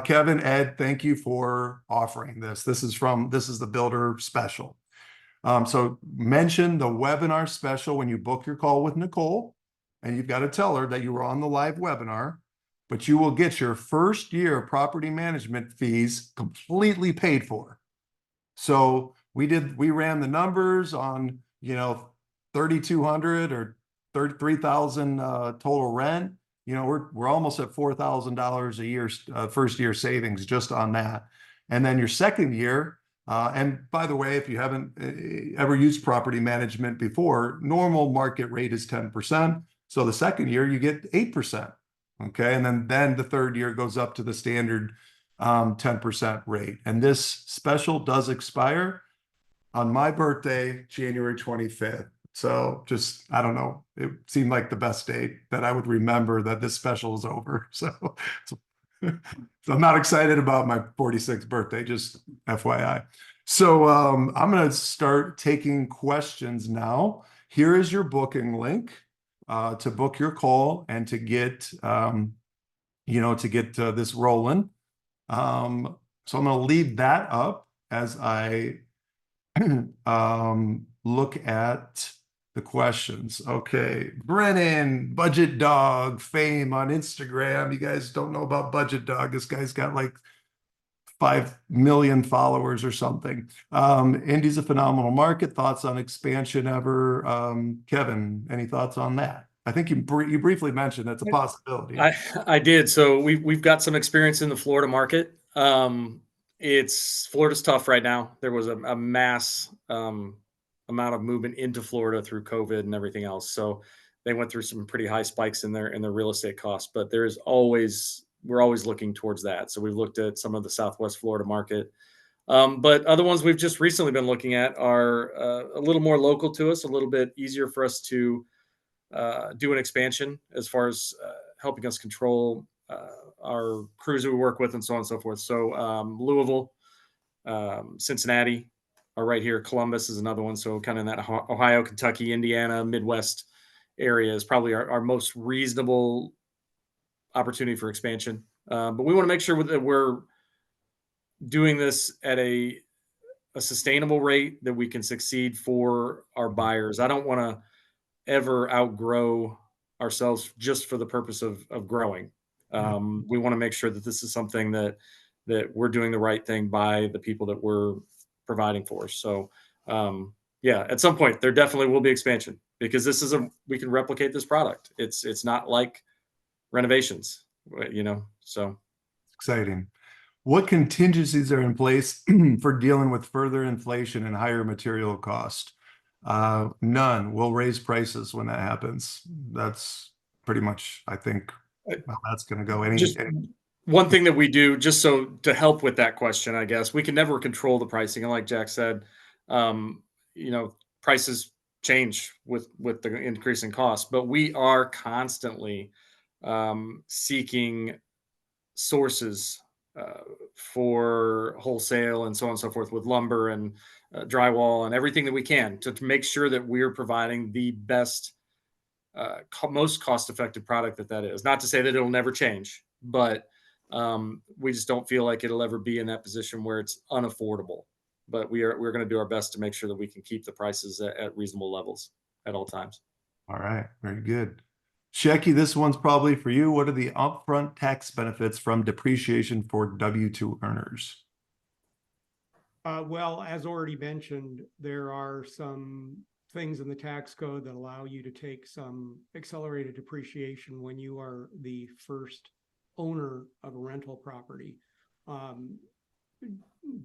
Kevin, Ed, thank you for offering this. This is the builder special. So mention the webinar special when you book your call with Nicole, and you've got to tell her that you were on the live webinar, but you will get your first year property management fees completely paid for. So we ran the numbers on, you know, 3,200 or 33,000 total rent. You know, we're almost at $4,000 a year, first year savings just on that. And then your second year, and by the way, if you haven't ever used property management before, normal market rate is 10%. So the second year you get 8%. Okay. And then the third year goes up to the standard 10% rate. And this special does expire on my birthday, January 25th. So just, I don't know, it seemed like the best date that I would remember that this special is over. So I'm not excited about my 46th birthday, just FYI. So I'm going to start taking questions now. Here is your booking link to book your call and to get, this rolling. So I'm going to leave that up as I look at the questions. Okay, Brennan, Budget Dog fame on Instagram. You guys don't know about Budget Dog. This guy's got like 5 million followers or something. Indy's a phenomenal market. Thoughts on expansion ever? Kevin, any thoughts on that? I think you briefly mentioned that's a possibility. I did. So we've got some experience in the Florida market. Florida's tough right now. There was a mass amount of movement into Florida through COVID and everything else. So they went through some pretty high spikes in their real estate costs, but we're always looking towards that. So we've looked at some of the Southwest Florida market. But other ones we've just recently been looking at are a little more local to us, a little bit easier for us to do an expansion as far as helping us control our crews who we work with and so on and so forth. So Louisville, Cincinnati are right here. Columbus is another one. So kind of in that Ohio, Kentucky, Indiana, Midwest area is probably our most reasonable opportunity for expansion. But we want to make sure that we're doing this at a sustainable rate that we can succeed for our buyers. I don't want to ever outgrow ourselves just for the purpose of growing. We want to make sure that this is something that we're doing the right thing by the people that we're providing for. So at some point there definitely will be expansion, because we can replicate this product. It's not like renovations, so. Exciting. What contingencies are in place for dealing with further inflation and higher material cost? None. We'll raise prices when that happens. That's pretty much, I think, that's going to go. Just one thing that we do, just so to help with that question, I guess, we can never control the pricing. And like Jack said, prices change with the increase in cost, but we are constantly seeking sources for wholesale and so on and so forth with lumber and drywall and everything that we can to make sure that we're providing the best, most cost-effective product that is. Not to say that it'll never change, but we just don't feel like it'll ever be in that position where it's unaffordable. But we're going to do our best to make sure that we can keep the prices at reasonable levels at all times. All right, very good. Shecky, this one's probably for you. What are the upfront tax benefits from depreciation for W-2 earners? Well, as already mentioned, there are some things in the tax code that allow you to take some accelerated depreciation when you are the first owner of a rental property.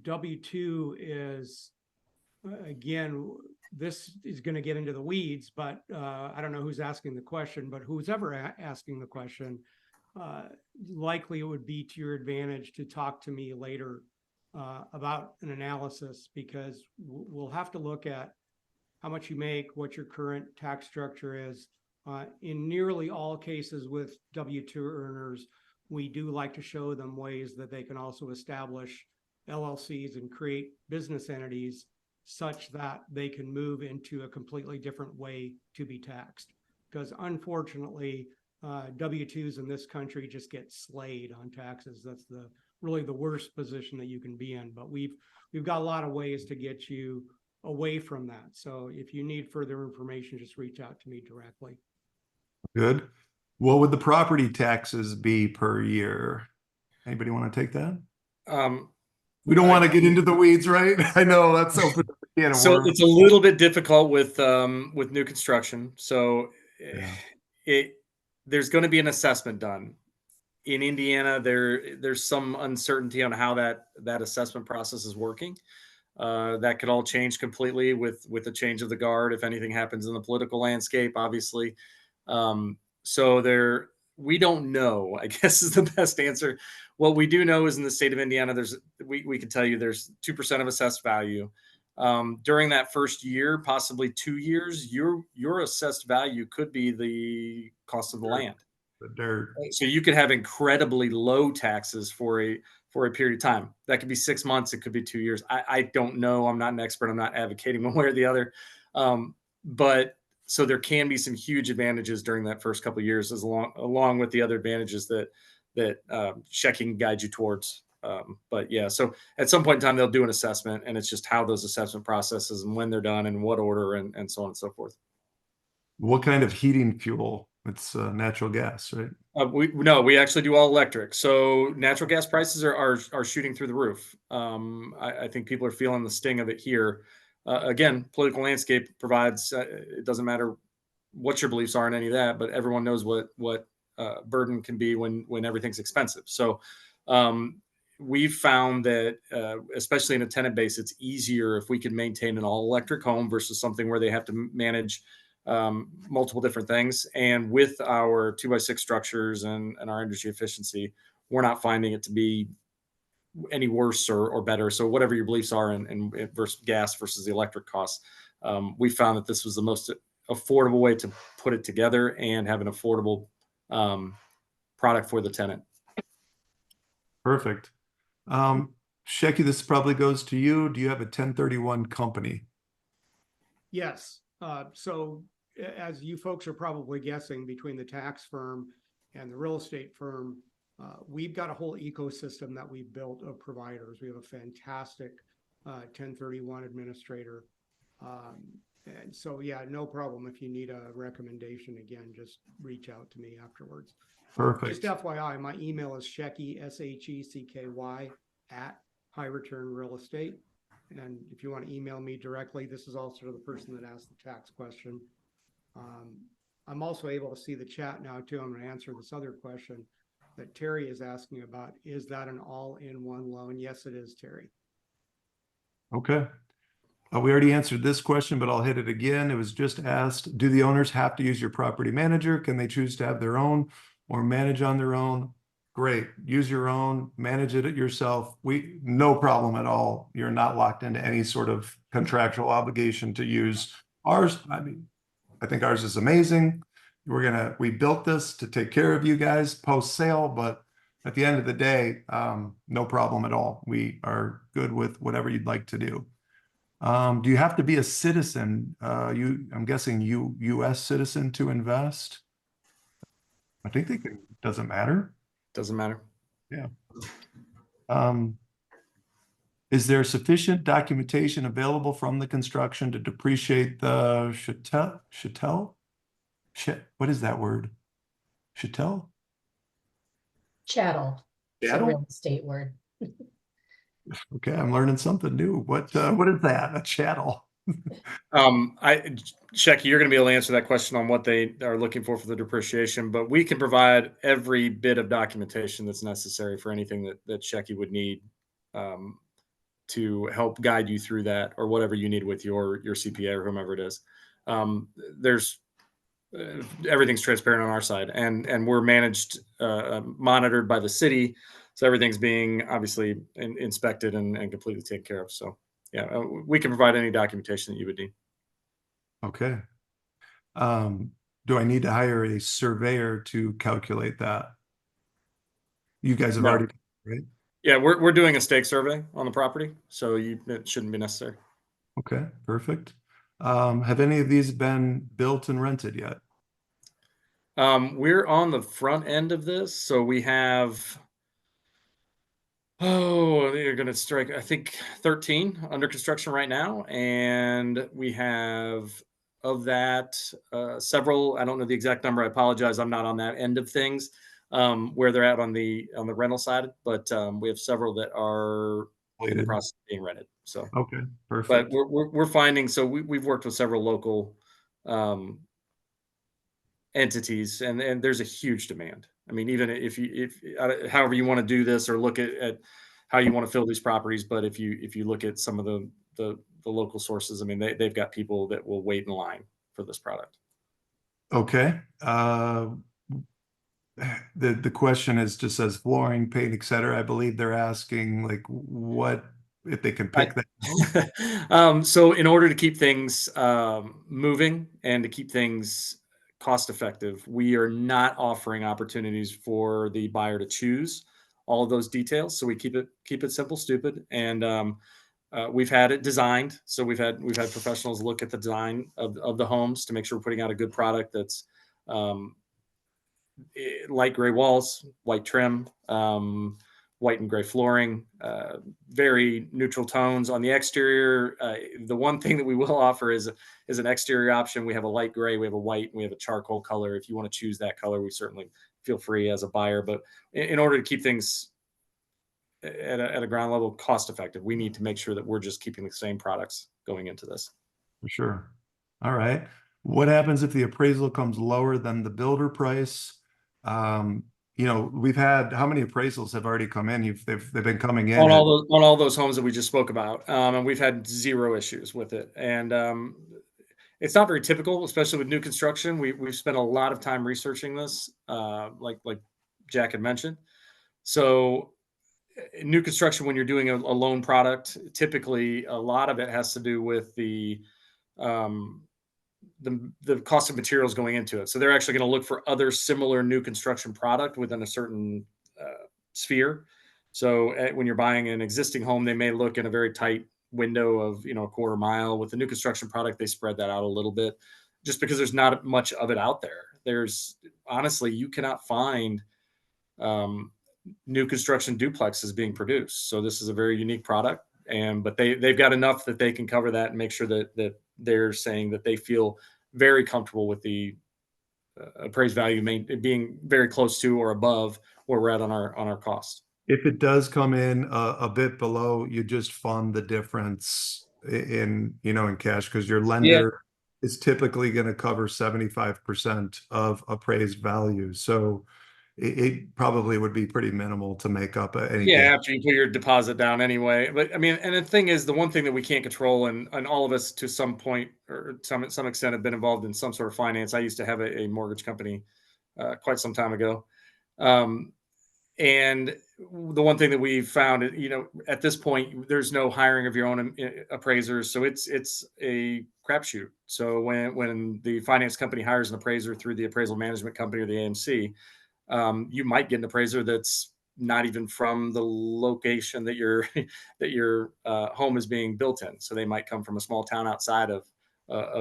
W-2 is, again, this is going to get into the weeds, but I don't know who's asking the question, but who's ever asking the question, likely it would be to your advantage to talk to me later about an analysis, because we'll have to look at how much you make, what your current tax structure is. In nearly all cases with W-2 earners, we do like to show them ways that they can also establish LLCs and create business entities such that they can move into a completely different way to be taxed. Because unfortunately, W-2s in this country just get slayed on taxes. That's really the worst position that you can be in. But we've got a lot of ways to get you away from that. So if you need further information, just reach out to me directly. Good. What would the property taxes be per year? Anybody want to take that? We don't want to get into the weeds, right? I know that's open to the can of So worms. it's a little bit difficult with new construction. So there's going to be an assessment done. In Indiana, there's some uncertainty on how that assessment process is working. That could all change completely with the change of the guard if anything happens in the political landscape, obviously. So we don't know, I guess, is the best answer. What we do know is in the state of Indiana, we can tell you there's 2% of assessed value. During that first year, possibly 2 years, your assessed value could be the cost of the land. The dirt. So you could have incredibly low taxes for a period of time. That could be 6 months. It could be 2 years. I don't know. I'm not an expert. I'm not advocating one way or the other. But so there can be some huge advantages during that first couple of years, along with the other advantages that Shecky can guide you towards. But yeah, so at some point in time, they'll do an assessment, and it's just how those assessment processes and when they're done and what order and so on and so forth. What kind of heating fuel? It's natural gas, right? We actually do all electric. So natural gas prices are shooting through the roof. I think people are feeling the sting of it here. Again, political landscape provides, it doesn't matter what your beliefs are in any of that, but everyone knows what burden can be when everything's expensive. So we've found that, especially in a tenant base, it's easier if we can maintain an all electric home versus something where they have to manage multiple different things. And with our 2x6 structures and our energy efficiency, we're not finding it to be any worse or better. So whatever your beliefs are in versus gas versus the electric costs, we found that this was the most affordable way to put it together and have an affordable product for the tenant. Perfect. Shecky, this probably goes to you. Do you have a 1031 company? Yes. So as you folks are probably guessing, between the tax firm and the real estate firm, we've got a whole ecosystem that we've built of providers. We have a fantastic 1031 administrator. And so, yeah, no problem. If you need a recommendation, again, just reach out to me afterwards. Perfect. Just FYI, my email is Shecky, SHECKY, @High Return Real Estate. And if you want to email me directly, this is also the person that asked the tax question. I'm also able to see the chat now too. I'm going to answer this other question that Terry is asking about. Is that an all-in-one loan? Yes, it is, Terry. Okay. We already answered this question, but I'll hit it again. It was just asked, do the owners have to use your property manager? Can they choose to have their own or manage on their own? Great. Use your own, manage it yourself. No problem at all. You're not locked into any sort of contractual obligation to use Ours, I mean, I think ours is amazing. We built this to take care of you guys post sale, but at the end of the day, no problem at all. We are good with whatever you'd like to do. Do you have to be a citizen? I'm guessing US citizen to invest? I think they can, doesn't matter. Doesn't matter. Yeah. Um, is there sufficient documentation available from the construction to depreciate the chattel? What is that word? Chattel? Chattel. It's a Chattel? real estate word. Okay, I'm learning something new. What is that? A chattel? Shecky, you're going to be able to answer that question on what they are looking for the depreciation, but we can provide every bit of documentation that's necessary for anything that Shecky would need to help guide you through that, or whatever you need with your CPA or whomever it is. There's everything's transparent on our side, and we're monitored by the city, so everything's being obviously inspected and completely taken care of. So yeah, we can provide any documentation that you would need. Okay. Do I need to hire a surveyor to calculate that? You guys have No. already, right? Yeah, we're doing a stake survey on the property, so it shouldn't be necessary. Okay, perfect. Have any of these been built and rented yet? We're on the front end of this, so we have, you're going to strike, I think 13 under construction right now, and we have of that several. I don't know the exact number. I apologize. I'm not on that end of things, where they're at on the rental side, but we have several that are in the process of being rented. So okay, but perfect. we're finding, so we've worked with several local entities, and there's a huge demand. I mean, even if however you want to do this or look at how you want to fill these properties, but if you look at some of the local sources, I mean, they've got people that will wait in line for this product. Okay. The question is just says flooring, paint, et cetera. I believe they're asking like what if they can pick that. So in order to keep things moving and to keep things cost effective, we are not offering opportunities for the buyer to choose all of those details. So we keep it simple, stupid, and we've had it designed. So we've had professionals look at the design of the homes to make sure we're putting out a good product that's light gray walls, white trim, white and gray flooring, very neutral tones on the exterior. The one thing that we will offer is an exterior option. We have a light gray, we have a white, and we have a charcoal color. If you want to choose that color, we certainly feel free as a buyer. But in order to keep things at a ground level cost effective, we need to make sure that we're just keeping the same products going into this. For sure. All right. What happens if the appraisal comes lower than the builder price? We've had how many appraisals have already come in? They've been coming in on all those homes that we just spoke about, and we've had zero issues with it. And it's not very typical, especially with new construction. We've spent a lot of time researching this, like Jack had mentioned. So in new construction, when you're doing a loan product, typically a lot of it has to do with the cost of materials going into it. So they're actually going to look for other similar new construction product within a certain sphere. So when you're buying an existing home, they may look in a very tight window of, a quarter mile. With the new construction product, they spread that out a little bit, just because there's not much of it out there. There's honestly, you cannot find new construction duplexes being produced. So this is a very unique product, but they've got enough that they can cover that and make sure that they're saying that they feel very comfortable with the appraised value being very close to or above where we're at on our cost. If it does come in a bit below, you just fund the difference in cash because your lender is typically going to cover 75% of appraised value. So it probably would be pretty minimal to make up any gap. After you put your deposit down anyway. But I mean, and the thing is, the one thing that we can't control, and all of us to some point or some extent have been involved in some sort of finance. I used to have a mortgage company quite some time ago. And the one thing that we found, at this point, there's no hiring of your own appraisers, so it's a crapshoot. So when the finance company hires an appraiser through the appraisal management company or the AMC, you might get an appraiser that's not even from the location that your that your home is being built in. So they might come from a small town outside of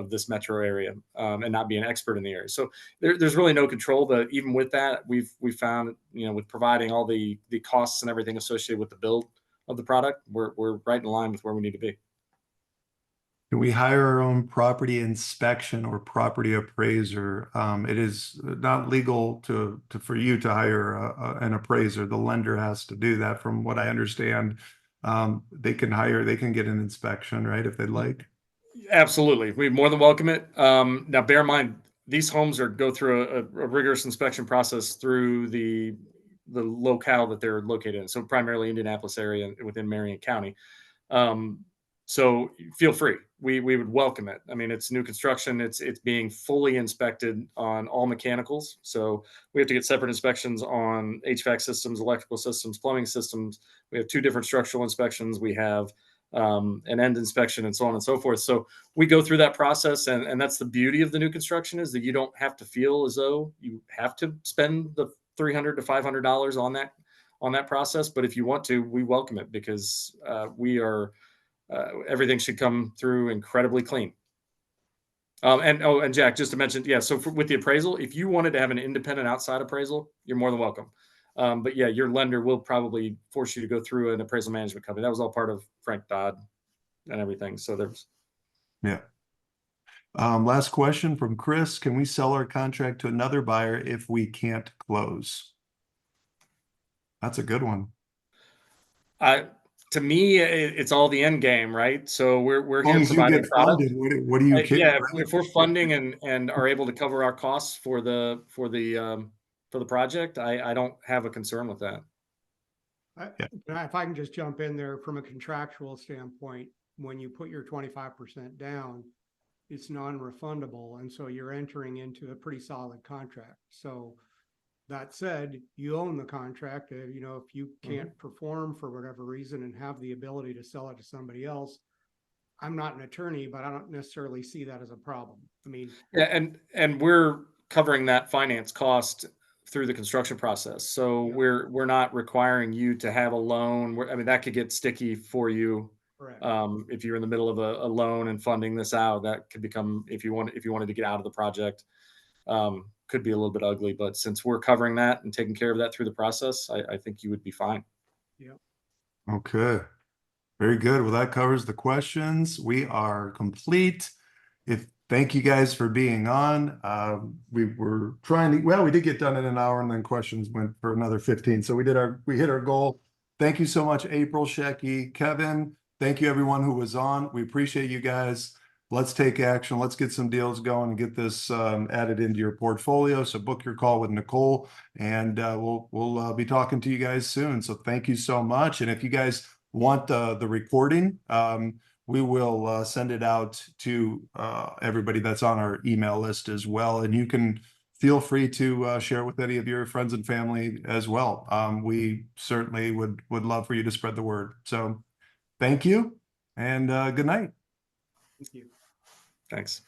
this metro area, and not be an expert in the area. So there's really no control. But even with that, we've found, with providing all the costs and everything associated with the build of the product, we're right in line with where we need to be. Can we hire our own property inspection or property appraiser? It is not legal for you to hire an appraiser. The lender has to do that. From what I understand, they can get an inspection, right, if they'd like. Absolutely, we more than welcome it. Now, bear in mind, these homes go through a rigorous inspection process through the locale that they're located in. So primarily Indianapolis area and within Marion County. So feel free. We would welcome it. I mean, it's new construction. It's being fully inspected on all mechanicals. So we have to get separate inspections on HVAC systems, electrical systems, plumbing systems. We have 2 different structural inspections. We have an end inspection and so on and so forth. So we go through that process, and that's the beauty of the new construction, is that you don't have to feel as though you have to spend the $300 to $500 on that process. But if you want to, we welcome it, because everything should come through incredibly clean. And Jack, just to mention, yeah, so with the appraisal, if you wanted to have an independent outside appraisal, you're more than welcome. But yeah, your lender will probably force you to go through an appraisal management company. That was all part of Frank Dodd and everything. So there's. Yeah. Last question from Chris. Can we sell our contract to another buyer if we can't close? That's a good one. To me, it's all the end game, right? So we're As long here as you providing get product. funded, what do you care? Yeah, Right? if we're funding and are able to cover our costs for the project, I don't have a concern with that. If I can just jump in there from a contractual standpoint, when you put your 25% down, it's non-refundable. And so you're entering into a pretty solid contract. So that said, you own the contract. If you can't perform for whatever reason and have the ability to sell it to somebody else, I'm not an attorney, but I don't necessarily see that as a problem. I mean, yeah, and we're covering that finance cost through the construction process. So Yeah. we're not requiring you to have a loan. I mean, that could get sticky for you. correct. If you're in the middle of a loan and funding this out, that could become, if you wanted to get out of the project, could be a little bit ugly. But since we're covering that and taking care of that through the process, I think you would be fine. Yeah. Okay. Very good. Well, that covers the questions. We are complete. Thank you guys for being on. We were we did get done in an hour, and then questions went for another 15. So we hit our goal. Thank you so much, April, Shecky, Kevin. Thank you, everyone who was on. We appreciate you guys. Let's take action. Let's get some deals going and get this added into your portfolio. So book your call with Nicole, and we'll be talking to you guys soon. So thank you so much. And if you guys want the recording, we will send it out to everybody that's on our email list as well. And you can feel free to share with any of your friends and family as well. We certainly would love for you to spread the word. So thank you, and good night. Thank you. Thanks.